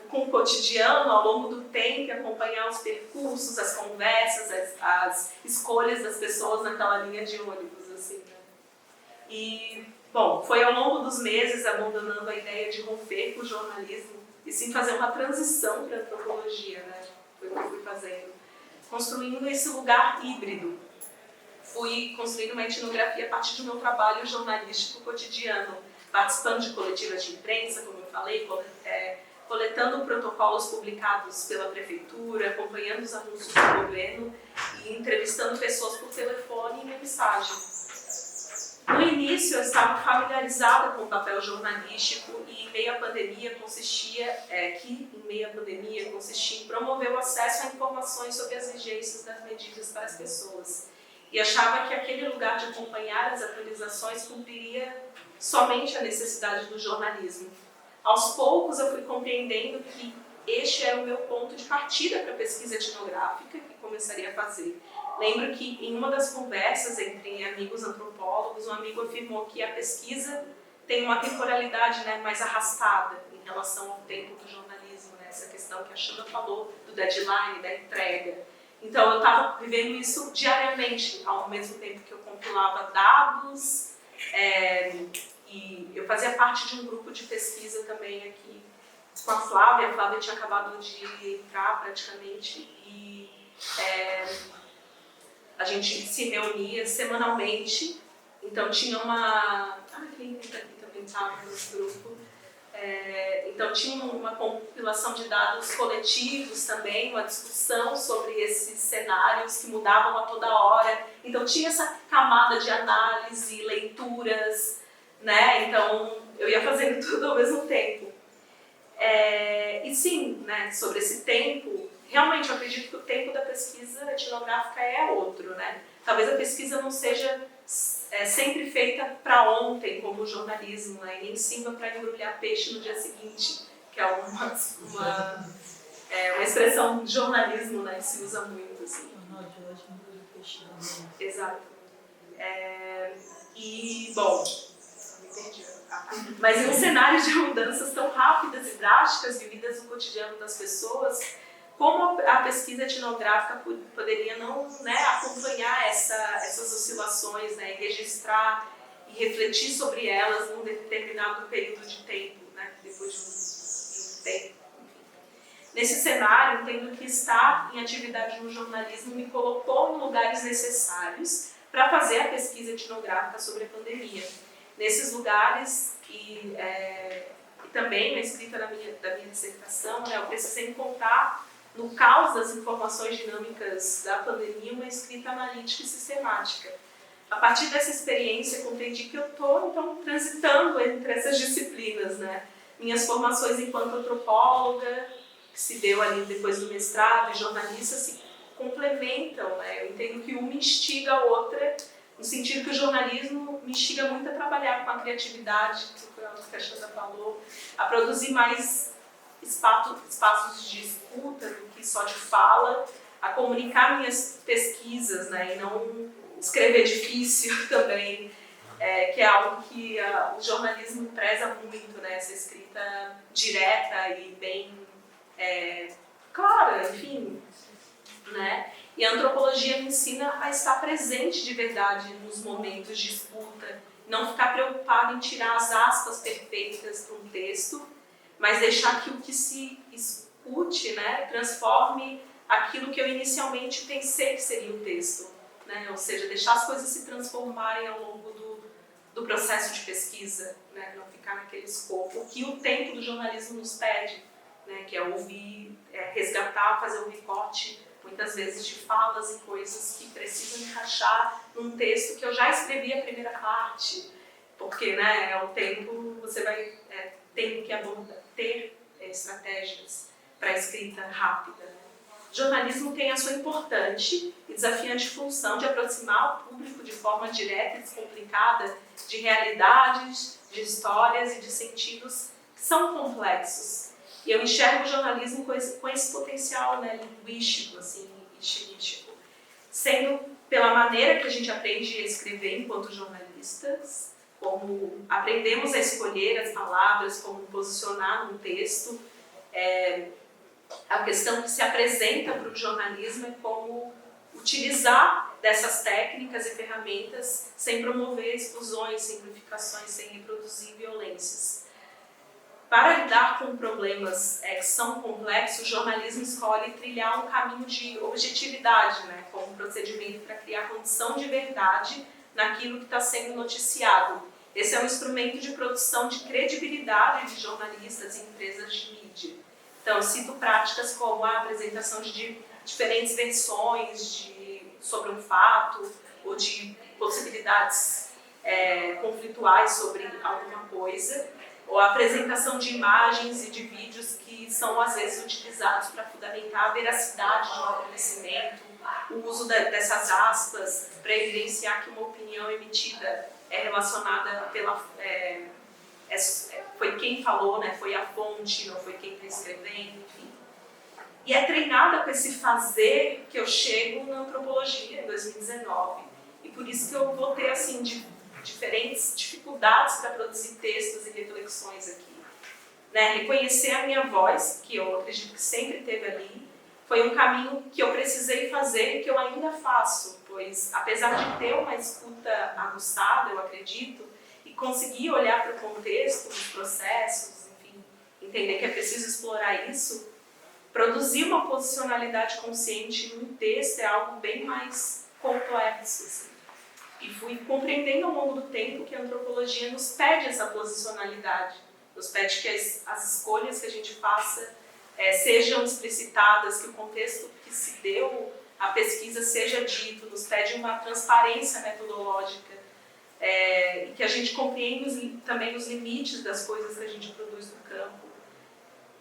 com o cotidiano ao longo do tempo, acompanhar os percursos, as conversas, as escolhas das pessoas naquela linha de ônibus, assim, né? E, bom, foi ao longo dos meses abandonando a ideia de romper com o jornalismo e sim fazer uma transição para a antropologia, né? Foi o que eu fui fazendo. Construindo esse lugar híbrido. Fui construindo uma etnografia a partir do meu trabalho jornalístico cotidiano, participando de coletivas de imprensa, como eu falei, coletando protocolos publicados pela prefeitura, acompanhando os anúncios do governo e entrevistando pessoas por telefone e mensagem. No início, eu estava familiarizada com o papel jornalístico e em meio à pandemia consistia em promover o acesso a informações sobre as vigências das medidas para as pessoas. E achava que aquele lugar de acompanhar as atualizações cumpriria somente a necessidade do jornalismo. Aos poucos eu fui compreendendo que este era o meu ponto de partida para a pesquisa etnográfica que começaria a fazer. Lembro que em uma das conversas entre amigos antropólogos, um amigo afirmou que a pesquisa tem uma temporalidade, né, mais arrastada em relação ao tempo do jornalismo, né, essa questão que a Xana falou do deadline, da entrega. Então eu estava vivendo isso diariamente, ao mesmo tempo que eu compilava dados, e eu fazia parte de um grupo de pesquisa também aqui com a Flávia. A Flávia tinha acabado de entrar praticamente e a gente se reunia semanalmente. Então tinha uma... quem aqui também estava nesse grupo. Então tinha uma compilação de dados coletivos também, uma discussão sobre esses cenários que mudavam a toda hora. Então tinha essa camada de análise, leituras, né? Então eu ia fazendo tudo ao mesmo tempo. E sim, né, sobre esse tempo, realmente eu acredito que o tempo da pesquisa etnográfica é outro, né? Talvez a pesquisa não seja sempre feita para ontem, como o jornalismo, né? E nem sirva para embrulhar peixe no dia seguinte, que é uma expressão de jornalismo, né, que se usa muito, assim. Exato. E, bom, me perdi. Mas em um cenário de mudanças tão rápidas e drásticas vividas no cotidiano das pessoas, como a pesquisa etnográfica poderia não, né, acompanhar essas oscilações, né, e registrar e refletir sobre elas num determinado período de tempo, né, depois de um tempo. Enfim. Nesse cenário, tendo que estar em atividade no jornalismo me colocou em lugares necessários para fazer a pesquisa etnográfica sobre a pandemia. Nesses lugares e também na escrita da minha dissertação, né, eu precisei encontrar no caos das informações dinâmicas da pandemia uma escrita analítica e sistemática. A partir dessa experiência, compreendi que eu estou, então, transitando entre essas disciplinas, né? Minhas formações enquanto antropóloga, que se deu ali depois do mestrado, e jornalista, se complementam, né? Eu entendo que uma instiga a outra no sentido que o jornalismo me instiga muito a trabalhar com a criatividade, que a Xanda falou, a produzir mais espaços de escuta do que só de fala, a comunicar minhas pesquisas, né, e não escrever difícil também, que é algo que o jornalismo preza muito, né, essa escrita direta e bem clara, enfim, né? E a antropologia me ensina a estar presente de verdade nos momentos de escuta, não ficar preocupado em tirar as aspas perfeitas para um texto, mas deixar que o que se escute, né, transforme aquilo que eu inicialmente pensei que seria o texto, né? Ou seja, deixar as coisas se transformarem ao longo do processo de pesquisa, né? Não ficar naquele escopo, o que o tempo do jornalismo nos pede, né? Que é ouvir, resgatar, fazer um recorte, muitas vezes de falas e coisas que precisam encaixar num texto que eu já escrevi a primeira parte, porque, né, ao tempo você vai ter que ter estratégias para a escrita rápida. Né? O jornalismo tem a sua importante e desafiante função de aproximar o público de forma direta e descomplicada de realidades, de histórias e de sentidos que são complexos. E eu enxergo o jornalismo com esse potencial, né, linguístico, assim, estilístico, sendo pela maneira que a gente aprende a escrever enquanto jornalistas, como aprendemos a escolher as palavras, como posicionar num texto. A questão que se apresenta para o jornalismo é como utilizar dessas técnicas e ferramentas sem promover exclusões, simplificações, sem reproduzir violências. Para lidar com problemas que são complexos, o jornalismo escolhe trilhar um caminho de objetividade, né, como procedimento para criar condição de verdade naquilo que está sendo noticiado. Esse é um instrumento de produção de credibilidade de jornalistas e empresas de mídia. Então, cito práticas como a apresentação de diferentes versões sobre um fato ou de possibilidades conflituais sobre alguma coisa, ou a apresentação de imagens e de vídeos que são, às vezes, utilizados para fundamentar a veracidade de um acontecimento, o uso dessas aspas para evidenciar que uma opinião emitida é relacionada foi quem falou, né? Foi a fonte, não foi quem está escrevendo, enfim. E é treinada com esse fazer que eu chego na antropologia em 2019. E por isso que eu vou ter, assim, diferentes dificuldades para produzir textos e reflexões aqui. Né? Reconhecer a minha voz, que eu acredito que sempre teve ali, foi um caminho que eu precisei fazer e que eu ainda faço, pois apesar de ter uma escuta aguçada, eu acredito, e conseguir olhar para o contexto, os processos, enfim, entender que é preciso explorar isso, produzir uma posicionalidade consciente num texto é algo bem mais complexo. Assim. E fui compreendendo ao longo do tempo que a antropologia nos pede essa posicionalidade, nos pede que as escolhas que a gente faça sejam explicitadas, que o contexto que se deu à pesquisa seja dito, nos pede uma transparência metodológica, e que a gente compreenda também os limites das coisas que a gente produz no campo.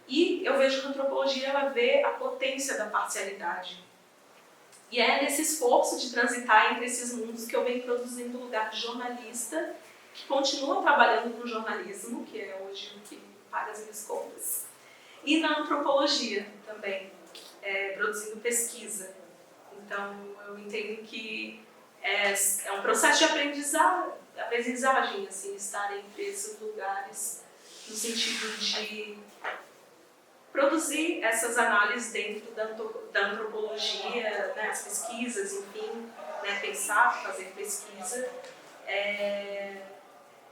E eu vejo que a antropologia ela vê a potência da parcialidade. E é nesse esforço de transitar entre esses mundos que eu venho produzindo o lugar de jornalista, que continua trabalhando com jornalismo, que é hoje o que paga as minhas contas, e na antropologia também, produzindo pesquisa. Então, eu entendo que é um processo de aprendizagem, assim, estar entre esses lugares, no sentido de produzir essas análises dentro da antropologia, né, as pesquisas, enfim, né, pensar, fazer pesquisa,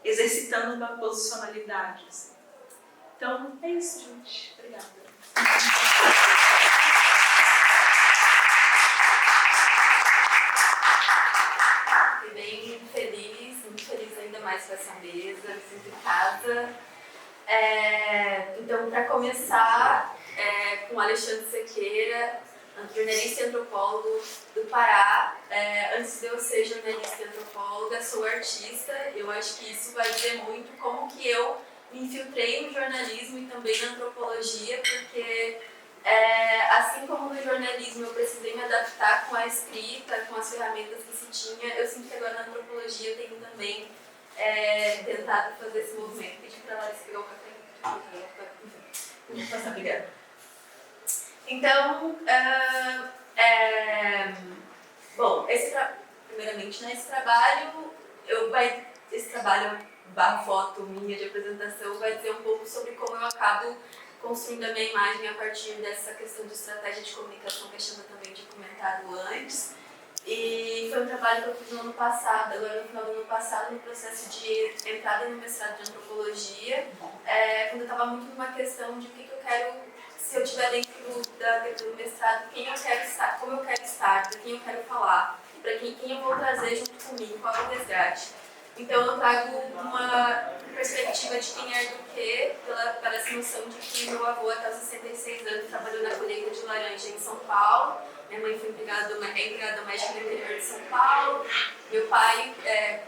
exercitando uma posicionalidade. Assim. Então, é isso, gente. Obrigada. Fiquei bem feliz, muito feliz ainda mais com essa mesa, me sinto em casa. Então, para começar, com Alexandre Sequeira, jornalista e antropólogo do Pará. Antes de eu ser jornalista e antropóloga, sou artista. Eu acho que isso vai dizer muito como que eu me infiltrei no jornalismo e também na antropologia, porque Assim como no jornalismo eu precisei me adaptar com a escrita, com as ferramentas que se tinha, eu sinto que agora na antropologia eu tenho também tentado fazer esse movimento. Pedi para ela pegar o café. Vou passar, obrigada. Então, bom, primeiramente, né, esse trabalho barra foto minha de apresentação vai dizer um pouco sobre como eu acabo construindo a minha imagem a partir dessa questão de estratégia de comunicação que a Xanda também tinha comentado antes. E foi um trabalho que eu fiz no ano passado, agora no final do ano passado, no processo de entrada no mestrado de antropologia, quando eu estava muito numa questão de o que eu quero, se eu estiver dentro do mestrado, quem eu quero estar, como eu quero estar, para quem eu quero falar, para quem eu vou trazer junto comigo, qual é o resgate. Então eu trago uma perspectiva de quem é do quê, para essa noção de que meu avô até os 66 anos trabalhou na colheita de laranja em São Paulo, minha mãe foi empregada doméstica no interior de São Paulo, meu pai é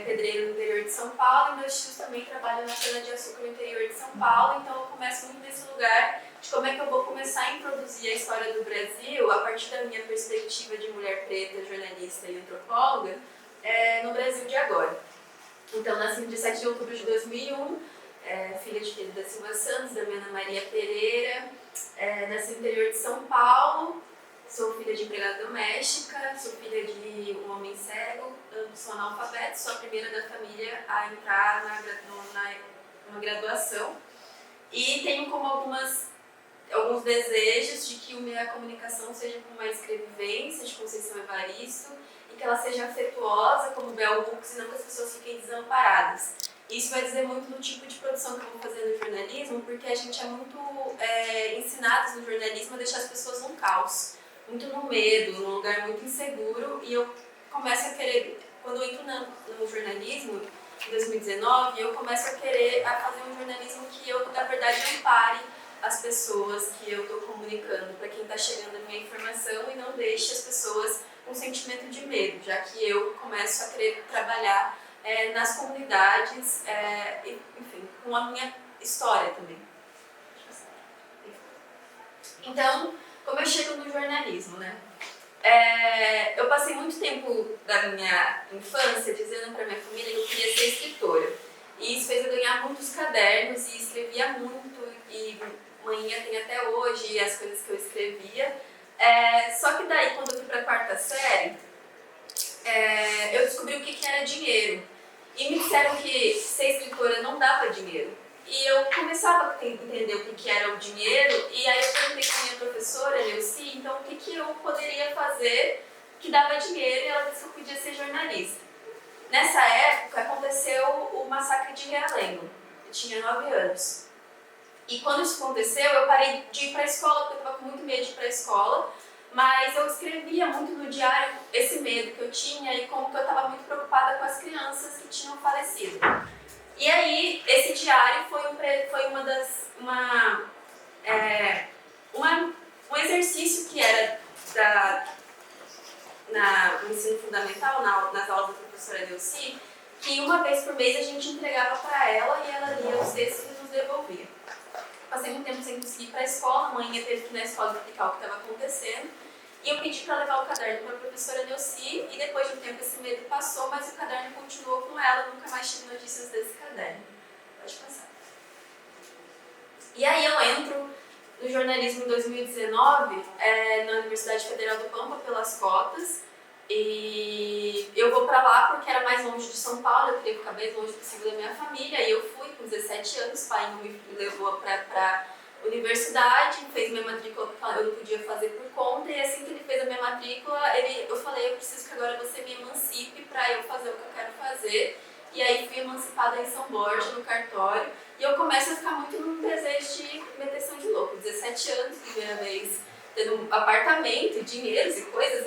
pedreiro no interior de São Paulo e meus tios também trabalham na cana-de-açúcar no interior de São Paulo, então eu começo muito nesse lugar de como é que eu vou começar a introduzir a história do Brasil a partir da minha perspectiva de mulher preta, jornalista e antropóloga, no Brasil de agora. Então, nasci no dia 7 de outubro de 2001, filha de Pedro da Silva Santos, da Ana Maria Pereira, nasci no interior de São Paulo, sou filha de empregada doméstica, sou filha de um homem cego, sou analfabeta, sou a primeira da família a entrar numa graduação e tenho como alguns desejos de que a minha comunicação seja como uma escrevivência de Conceição Evaristo e que ela seja afetuosa como Bell Hooks e não que as pessoas fiquem desamparadas. Isso vai dizer muito do tipo de produção que eu vou fazer no jornalismo, porque a gente é muito ensinados no jornalismo a deixar as pessoas num caos, muito no medo, num lugar muito inseguro, e eu começo a querer, quando eu entro no jornalismo, em 2019, eu começo a querer fazer um jornalismo que eu, na verdade, ampare as pessoas que eu estou comunicando, para quem está chegando a minha informação e não deixe as pessoas com um sentimento de medo, já que eu começo a querer trabalhar nas comunidades, enfim, com a minha história também. Então, como eu chego no jornalismo, né? Eu passei muito tempo da minha infância dizendo para minha família que eu queria ser escritora. E isso fez eu ganhar muitos cadernos e escrevia muito, e manhã tem até hoje as coisas que eu escrevia. Só que daí, quando eu fui para a quarta série, eu descobri o que era dinheiro. E me disseram que ser escritora não dava dinheiro. E eu começava a entender o que era o dinheiro, e aí eu perguntei para a minha professora, Neuci, então o que eu poderia fazer que dava dinheiro, e ela disse que eu podia ser jornalista. Nessa época aconteceu o massacre de Realengo, eu tinha 9 anos. E quando isso aconteceu, eu parei de ir para a escola, porque eu estava com muito medo de ir para a escola, mas eu escrevia muito no diário esse medo que eu tinha e como que eu estava muito preocupada com as crianças que tinham falecido. E aí, esse diário foi um exercício que era no ensino fundamental, nas aulas da professora Neuci, que uma vez por mês a gente entregava para ela e ela lia os textos e nos devolvia. Passei muito tempo sem conseguir ir para a escola, a mãe teve que ir na escola explicar o que estava acontecendo, e eu pedi para levar o caderno para a professora Neuci, e depois de um tempo esse medo passou, mas o caderno continuou com ela, nunca mais tive notícias desse caderno. Pode passar. E aí eu entro no jornalismo em 2019, na Universidade Federal do Pampa, pelas cotas, e eu vou para lá porque era mais longe de São Paulo, eu queria ficar bem longe possível da minha família, e eu fui com 17 anos, o pai não me levou para universidade, fez minha matrícula porque eu não podia fazer por conta, e assim que ele fez a minha matrícula, eu falei, eu preciso que agora você me emancipe para eu fazer o que eu quero fazer. E aí fui emancipada em São Borja, no cartório, e eu começo a ficar muito num desejo de meteção de louco. 17 anos, primeira vez, tendo um apartamento, dinheiros e coisas,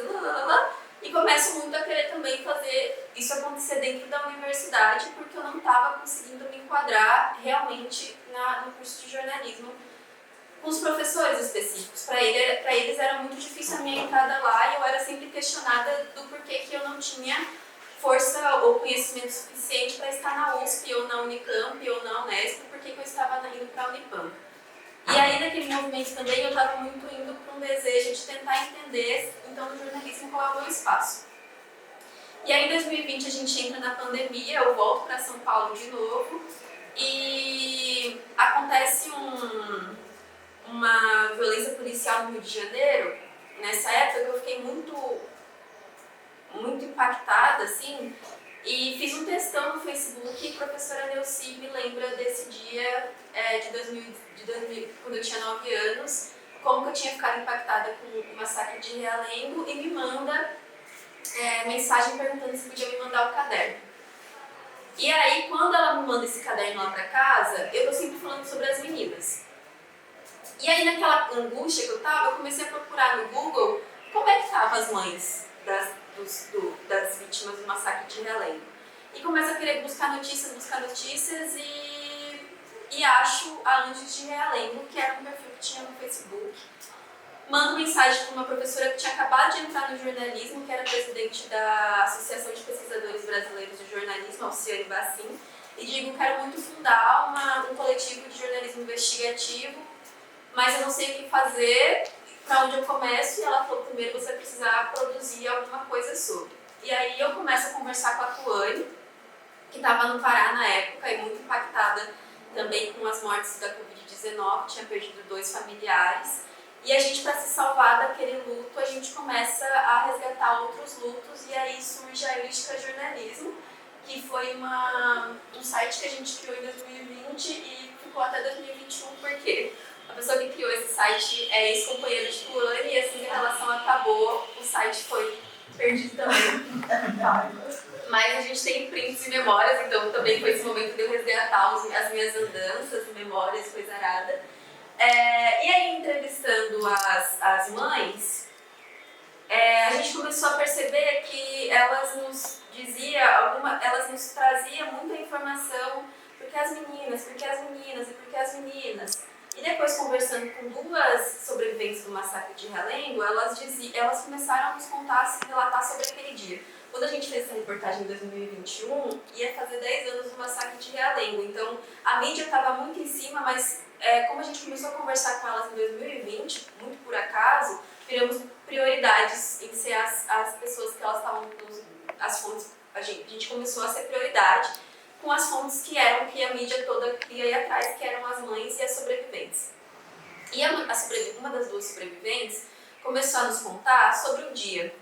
e começo muito a querer também fazer isso acontecer dentro da universidade, porque eu não estava conseguindo me enquadrar realmente no curso de jornalismo com os professores específicos. Para eles era muito difícil a minha entrada lá, e eu era sempre questionada do porquê que eu não tinha força ou conhecimento suficiente para estar na USP, ou na Unicamp, ou na Unesp, porque eu estava indo para a Unipamp. E aí, naquele movimento também, eu estava muito indo para um desejo de tentar entender, então, no jornalismo, qual é o meu espaço. E aí, em 2020, a gente entra na pandemia, eu volto para São Paulo de novo, e acontece uma violência policial no Rio de Janeiro. Nessa época, eu fiquei muito impactada, assim, e fiz um textão no Facebook e a professora Neuci me lembra desse dia de 2000, quando eu tinha 9 anos, como que eu tinha ficado impactada com o massacre de Realengo, e me manda mensagem perguntando se podia me mandar o caderno. E aí, quando ela me manda esse caderno lá pra casa, eu tô sempre falando sobre as meninas. E aí, naquela angústia que eu tava, eu comecei a procurar no Google como é que estavam as mães das vítimas do massacre de Realengo. E começo a querer buscar notícias e acho a Anjos de Realengo, que era um perfil que tinha no Facebook. Mando mensagem para uma professora que tinha acabado de entrar no jornalismo, que era presidente da Associação de Pesquisadores Brasileiros de Jornalismo, Alciane Bassim, e digo, quero muito fundar um coletivo de jornalismo investigativo, mas eu não sei o que fazer, para onde eu começo, e ela falou, primeiro você vai precisar produzir alguma coisa sobre. E aí eu começo a conversar com a Tuane, que estava no Pará na época e muito impactada também com as mortes da Covid-19, tinha perdido 2 familiares. E a gente, para se salvar daquele luto, a gente começa a resgatar outros lutos, e aí surge a Heurística Jornalismo, que foi um site que a gente criou em 2020 e ficou até 2021, por quê? A pessoa que criou esse site é ex-companheira de Tuane, e assim que a relação acabou, o site foi perdido também. Mas a gente tem prints e memórias, então também foi esse momento de eu resgatar as minhas andanças, memórias, coisa arada. E aí, entrevistando as mães, a gente começou a perceber que elas nos traziam muita informação, porque as meninas. E depois, conversando com 2 sobreviventes do massacre de Realengo, elas começaram a nos relatar sobre aquele dia. Quando a gente fez essa reportagem em 2021, ia fazer 10 anos do massacre de Realengo. Então, a mídia estava muito em cima, mas como a gente começou a conversar com elas em 2020, muito por acaso, viramos prioridades em ser as pessoas que elas estavam, as fontes, a gente começou a ser prioridade com as fontes que a mídia toda queria ir atrás, que eram as mães e as sobreviventes. E uma das 2 sobreviventes começou a nos contar sobre um dia.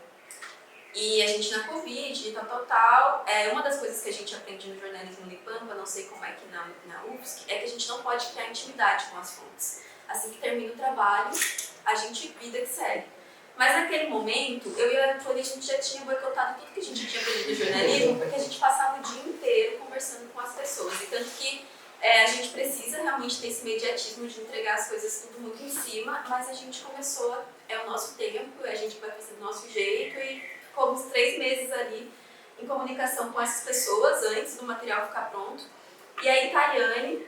E a gente na Covid e tal. Uma das coisas que a gente aprende no jornalismo Unipampa, não sei como é que na UFSC, é que a gente não pode criar intimidade com as fontes. Assim que termina o trabalho, a gente vida que segue. Mas naquele momento, eu e a Antônia, a gente já tinha boicotado tudo que a gente tinha aprendido no jornalismo, porque a gente passava o dia inteiro conversando com as pessoas. E tanto que a gente precisa realmente ter esse imediatismo de entregar as coisas tudo muito em cima, mas a gente começou, o nosso tempo, a gente vai fazer do nosso jeito e ficamos 3 meses ali em comunicação com essas pessoas antes do material ficar pronto. E aí, Tayane,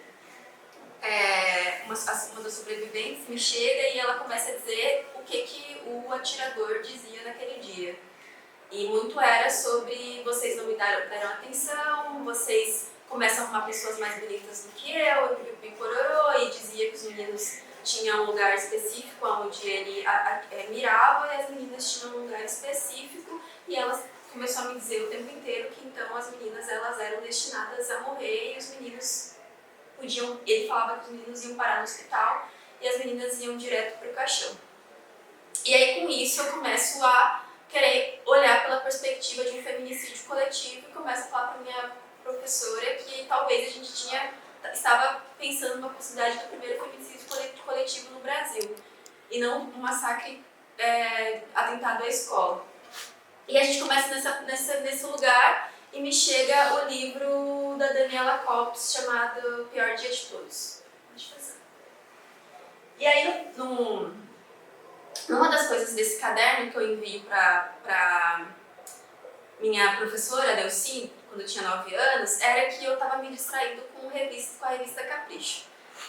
uma das sobreviventes, me chega e ela começa a dizer o que o atirador dizia naquele dia. E muito era sobre vocês não me deram atenção, vocês começam a arrumar pessoas mais bonitas do que eu pipororô, e dizia que os meninos tinham um lugar específico onde ele mirava, e as meninas tinham um lugar específico, e elas começou a me dizer o tempo inteiro que então as meninas elas eram destinadas a morrer e os meninos ele falava que os meninos iam parar no hospital e as meninas iam direto para o caixão. E aí com isso eu começo a querer olhar pela perspectiva de um feminicídio coletivo e começo a falar para minha professora que talvez a gente estava pensando numa possibilidade do primeiro feminicídio coletivo no Brasil e não um massacre atentado à escola. E a gente começa nesse lugar e me chega o livro da Daniela Copes chamado O Pior Dia de Todos. E aí, numa das coisas desse caderno que eu envio para minha professora, Delcy, quando eu tinha 9 anos, era que eu estava me distraindo com a revista Capricho.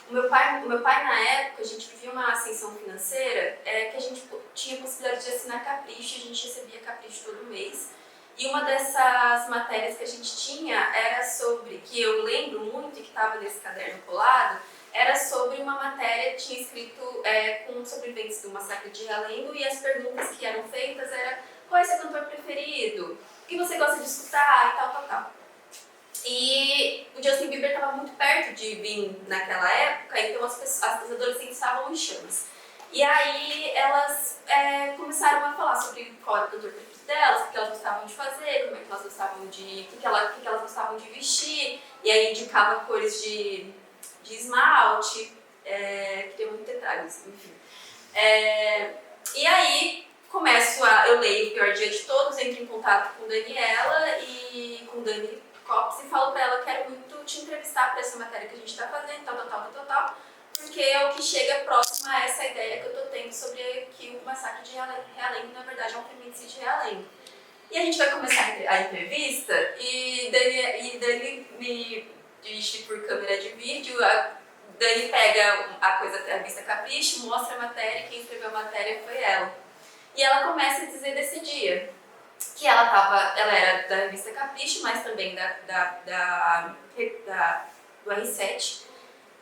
O meu pai, na época, a gente vivia uma ascensão financeira que a gente tinha a possibilidade de assinar Capricho, a gente recebia Capricho todo mês. E uma dessas matérias que a gente tinha era sobre, que eu lembro muito e que estava nesse caderno colado, era sobre uma matéria que tinha escrito com sobreviventes do massacre de Realengo, e as perguntas que eram feitas eram: qual é seu cantor preferido? O que você gosta de escutar? E tal. E o Justin Bieber estava muito perto de vir naquela época, então as adolescentes estavam em chamas. E aí elas começaram a falar sobre qual era o cantor preferido delas, o que elas gostavam de fazer, como é que elas gostavam de. o que elas gostavam de vestir, e aí indicava cores de esmalte, que tem muitos detalhes, enfim. E aí eu leio O Pior Dia de Todos, entro em contato com Daniela e com Dani Copps e falo pra ela: quero muito te entrevistar para essa matéria que a gente está fazendo, tal, porque é o que chega próximo a essa ideia que eu tô tendo sobre que o massacre de Realengo, na verdade, é um feminicídio de Realengo. E a gente vai começar a entrevista e Dani me dirige por câmera de vídeo. A Dani pega a revista Capricho, mostra a matéria, e quem escreveu a matéria foi ela. E ela começa a dizer desse dia que ela era da revista Capricho, mas também do R7.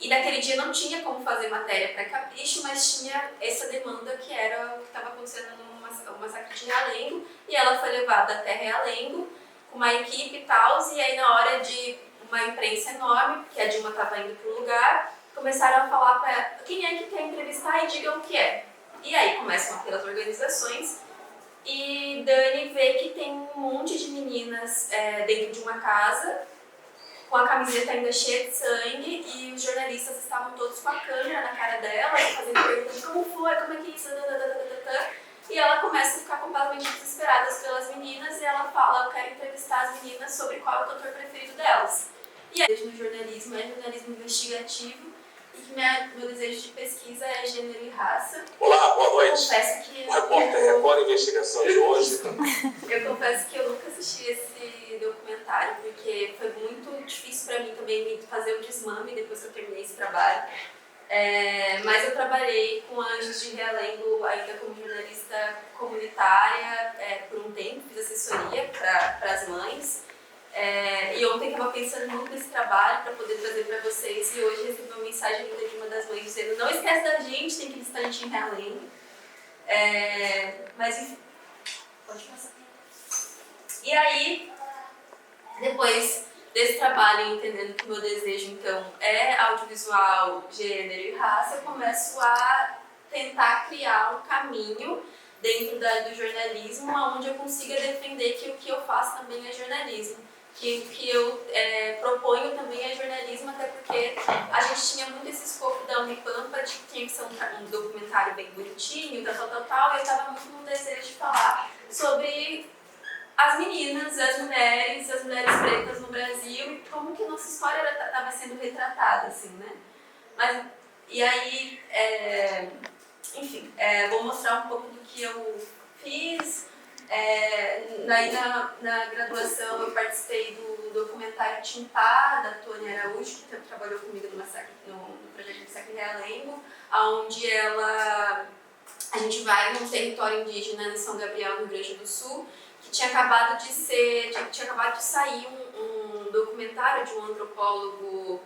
E naquele dia não tinha como fazer matéria para Capricho, mas tinha essa demanda que era o que estava acontecendo no massacre de Realengo. E ela foi levada até Realengo com uma equipe e tal, e aí na hora de uma imprensa enorme, porque a Dilma estava indo para o lugar, começaram a falar para ela: quem é que quer entrevistar e digam o que é. E aí começam pelas organizações, e Dani vê que tem um monte de meninas dentro de uma casa, com a camiseta ainda cheia de sangue, e os jornalistas estavam todos com a câmera na cara dela, fazendo perguntas: como foi, como é que é isso, e ela começa a ficar completamente desesperada pelas meninas, e ela fala: eu quero entrevistar as meninas sobre qual é o cantor preferido delas. E aí, no jornalismo, é jornalismo investigativo, e que meu desejo de pesquisa é gênero e raça. Olá, boa noite. Eu confesso que o repórter Record Investigação de hoje. Eu confesso que eu nunca assisti esse documentário, porque foi muito difícil para mim também fazer o desmame depois que eu terminei esse trabalho. Mas eu trabalhei com Anjos de Realengo ainda como jornalista comunitária por um tempo, fiz assessoria para as mães. E ontem estava pensando muito nesse trabalho para poder trazer para vocês, e hoje recebi uma mensagem linda de uma das mães dizendo: não esquece da gente, tem que visitar a gente em Realengo. Mas enfim, pode passar. E aí, depois desse trabalho, entendendo que o meu desejo então é audiovisual, gênero e raça, eu começo a tentar criar um caminho dentro do jornalismo, onde eu consiga defender que o que eu faço também é jornalismo. Que o que eu proponho também é jornalismo, até porque a gente tinha muito esse escopo da Unipampa de que tinha que ser um documentário bem bonitinho, e eu estava muito no desejo de falar sobre as meninas, as mulheres pretas no Brasil, e como que nossa história estava sendo retratada, assim, né? E aí, enfim, vou mostrar um pouco do que eu fiz. Na graduação eu participei do documentário Timpá, da Tônia Araújo, que trabalhou comigo no projeto de Massacre Realengo, onde a gente vai num território indígena em São Gabriel, no Rio Grande do Sul, que tinha acabado de sair um documentário de um antropólogo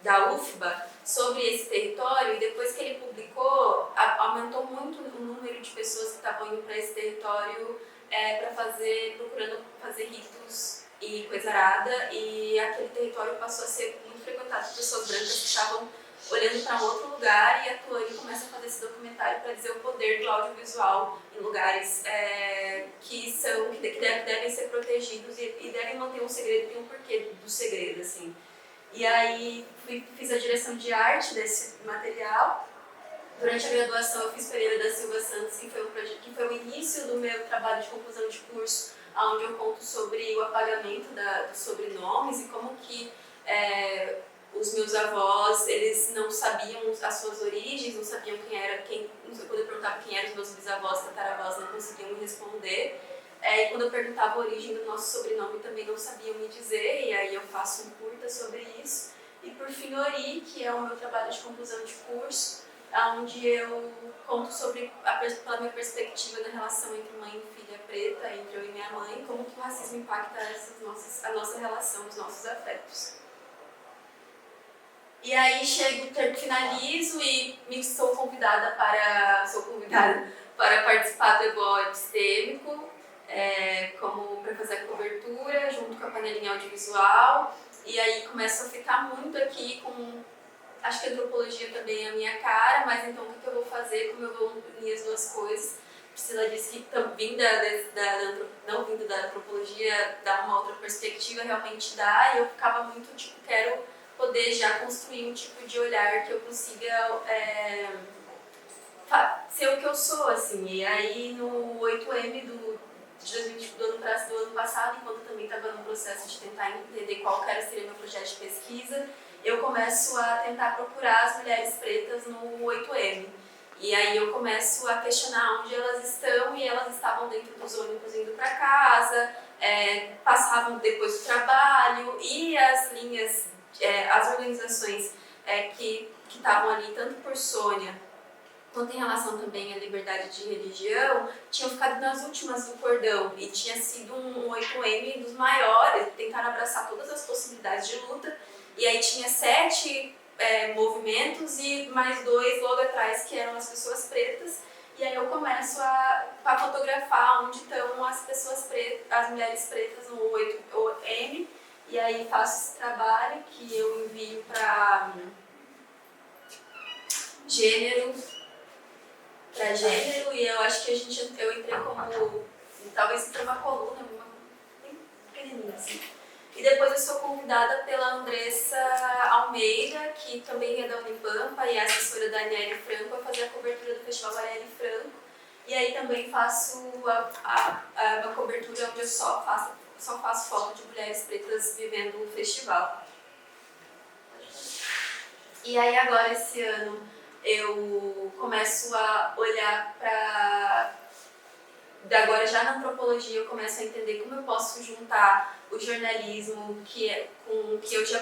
da UFBA sobre esse território, e depois que ele publicou, aumentou muito o número de pessoas que estavam indo para esse território procurando fazer ritos e coisa arada, e aquele território passou a ser muito frequentado por pessoas brancas que estavam olhando para um outro lugar, e a Tuane começa a fazer esse documentário para dizer o poder do audiovisual em lugares que devem ser protegidos e devem manter um segredo, tem um porquê do segredo, assim. E aí fiz a direção de arte desse material. Durante a graduação eu fiz Pereira da Silva Santos, que foi o início do meu trabalho de conclusão de curso, onde eu conto sobre o apagamento dos sobrenomes e como que os meus avós, eles não sabiam as suas origens, não sabiam quando eu perguntava quem eram os meus bisavós, tataravós, não conseguiam me responder. E quando eu perguntava a origem do nosso sobrenome, também não sabiam me dizer, e aí eu faço um curta sobre isso. E por fim, Ori, que é o meu trabalho de conclusão de curso, onde eu conto sobre, pela minha perspectiva, da relação entre mãe e filha preta, entre eu e minha mãe, como que o racismo impacta a nossa relação, os nossos afetos. E aí finalizo e sou convidada para participar do EBO Epistêmico, como para fazer a cobertura junto com a panelinha audiovisual. E aí começo a ficar muito aqui com... Acho que a antropologia também é a minha cara, mas então o que eu vou fazer, como eu vou unir as duas coisas? Priscila disse que não vindo da antropologia, dá uma outra perspectiva, realmente dá, e eu ficava muito, tipo, quero poder já construir um tipo de olhar que eu consiga ser o que eu sou, assim. E aí no 8M do ano passado, enquanto eu também estava no processo de tentar entender qual seria meu projeto de pesquisa, eu começo a tentar procurar as mulheres pretas no 8M. E aí eu começo a questionar onde elas estão, e elas estavam dentro dos ônibus indo para casa, passavam depois do trabalho, e as linhas, as organizações que estavam ali, tanto por Sônia, quanto em relação também à liberdade de religião, tinham ficado nas últimas do cordão, e tinha sido um 8M dos maiores, tentaram abraçar todas as possibilidades de luta, e aí tinha 7 movimentos e mais 2 logo atrás, que eram as pessoas pretas. E aí eu começo a fotografar onde estão as pessoas pretas, as mulheres pretas no 8M, e aí faço esse trabalho que eu envio para gênero, e eu acho que eu entrei como, talvez para uma coluna, bem pequenininha assim. E depois eu sou convidada pela Andressa Almeida, que também é da Unipampa e é assessora da Aniele Franco, a fazer a cobertura do Festival Aniele Franco. E aí também faço uma cobertura onde eu só faço foto de mulheres pretas vivendo o festival. E aí agora, esse ano, eu começo a olhar para... Agora, já na antropologia, eu começo a entender como eu posso juntar o jornalismo com o que eu já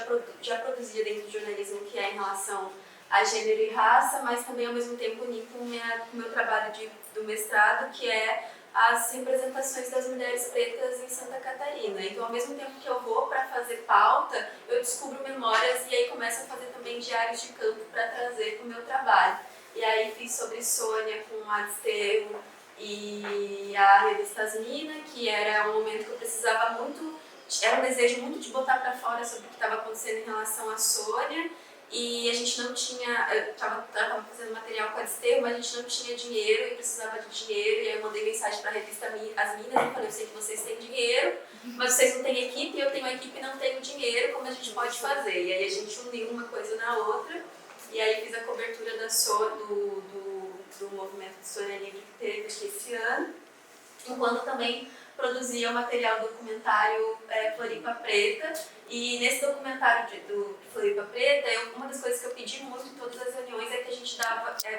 produzia dentro do jornalismo, que é em relação a gênero e raça, mas também, ao mesmo tempo, unir com o meu trabalho do mestrado, que é as representações das mulheres pretas em Santa Catarina. Então, ao mesmo tempo que eu vou para fazer pauta, eu descubro memórias e aí começo a fazer também diários de campo para trazer para o meu trabalho. E aí fiz sobre Sônia com a Desterro e a revista Asmina, que era um momento que eu precisava muito, era um desejo muito de botar para fora sobre o que estava acontecendo em relação à Sônia. E a gente não tinha, eu estava fazendo material com a Desterro, mas a gente não tinha dinheiro e precisava de dinheiro. E aí eu mandei mensagem para a revista As Minas e falei, eu sei que vocês têm dinheiro, mas vocês não têm equipe, eu tenho equipe e não tenho dinheiro, como a gente pode fazer? E aí a gente uniu uma coisa na outra, e aí fiz a cobertura do movimento de Sônia Livre que teve aqui esse ano, enquanto também produzia o material documentário Floripa Preta. E nesse documentário do Floripa Preta, uma das coisas que eu pedi muito em todas as reuniões é que a gente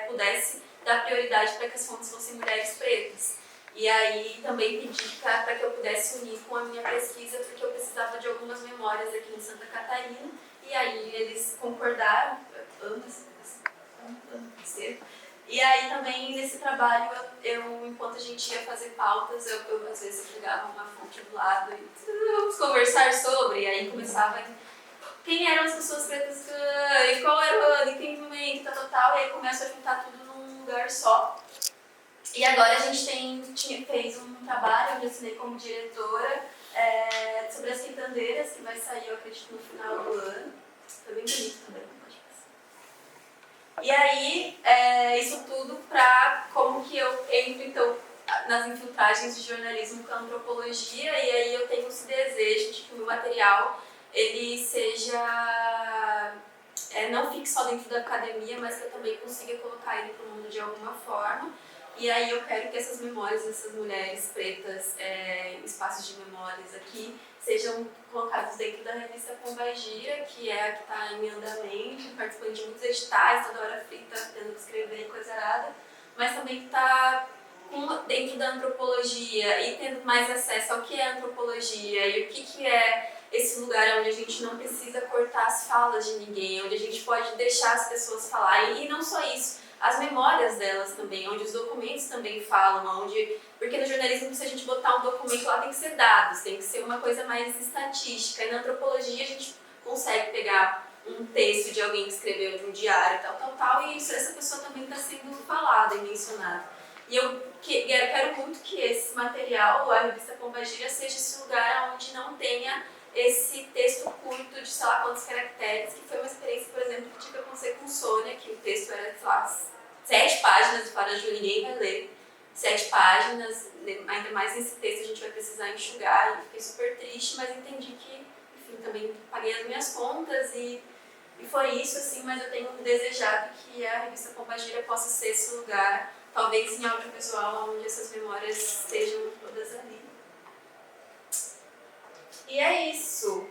pudesse dar prioridade para que as fontes fossem mulheres pretas. E aí também pedi para que eu pudesse unir com a minha pesquisa, porque eu precisava de algumas memórias aqui em Santa Catarina. E aí eles concordaram, E aí também nesse trabalho, enquanto a gente ia fazer pautas, eu às vezes pegava uma fonte do lado e vamos conversar sobre, e aí começava quem eram as pessoas pretas, e qual era o ano, em que momento, tal, e aí começa a juntar tudo num lugar só. E agora a gente fez um trabalho, onde eu assinei como diretora, sobre as quitandeiras, que vai sair, eu acredito, no final do ano. Foi bem bonito também. E aí, isso tudo para como que eu entro, então, nas infiltragens de jornalismo com a antropologia, e aí eu tenho esse desejo de que o meu material, ele seja, não fique só dentro da academia, mas que eu também consiga colocar ele para o mundo de alguma forma. E aí eu quero que essas memórias dessas mulheres pretas, espaços de memórias aqui, sejam colocados dentro da revista Pombagira, que é a que está em andamento, participando de muitos editais, toda hora frita, tendo que escrever coisa arada, mas também que está dentro da antropologia e tendo mais acesso ao que é antropologia e o que é esse lugar onde a gente não precisa cortar as falas de ninguém, onde a gente pode deixar as pessoas falarem, e não só isso, as memórias delas também, onde os documentos também falam, porque no jornalismo, se a gente botar um documento lá, tem que ser dados, tem que ser uma coisa mais estatística, e na antropologia a gente consegue pegar um texto de alguém que escreveu de um diário, tal, e essa pessoa também está sendo falada e mencionada. E eu quero muito que esse material, a revista Pombagira, seja esse lugar onde não tenha esse texto curto de sei lá quantos caracteres, que foi uma experiência, por exemplo, que tive a acontecer com Sônia, que o texto era, sei lá, 7 páginas e para Ju ninguém vai ler. 7 páginas, ainda mais nesse texto a gente vai precisar enxugar, e fiquei super triste, mas entendi que, enfim, também paguei as minhas contas e foi isso, assim, mas eu tenho desejado que a revista Pombagira possa ser esse lugar, talvez em audiovisual, onde essas memórias estejam todas ali. E é isso.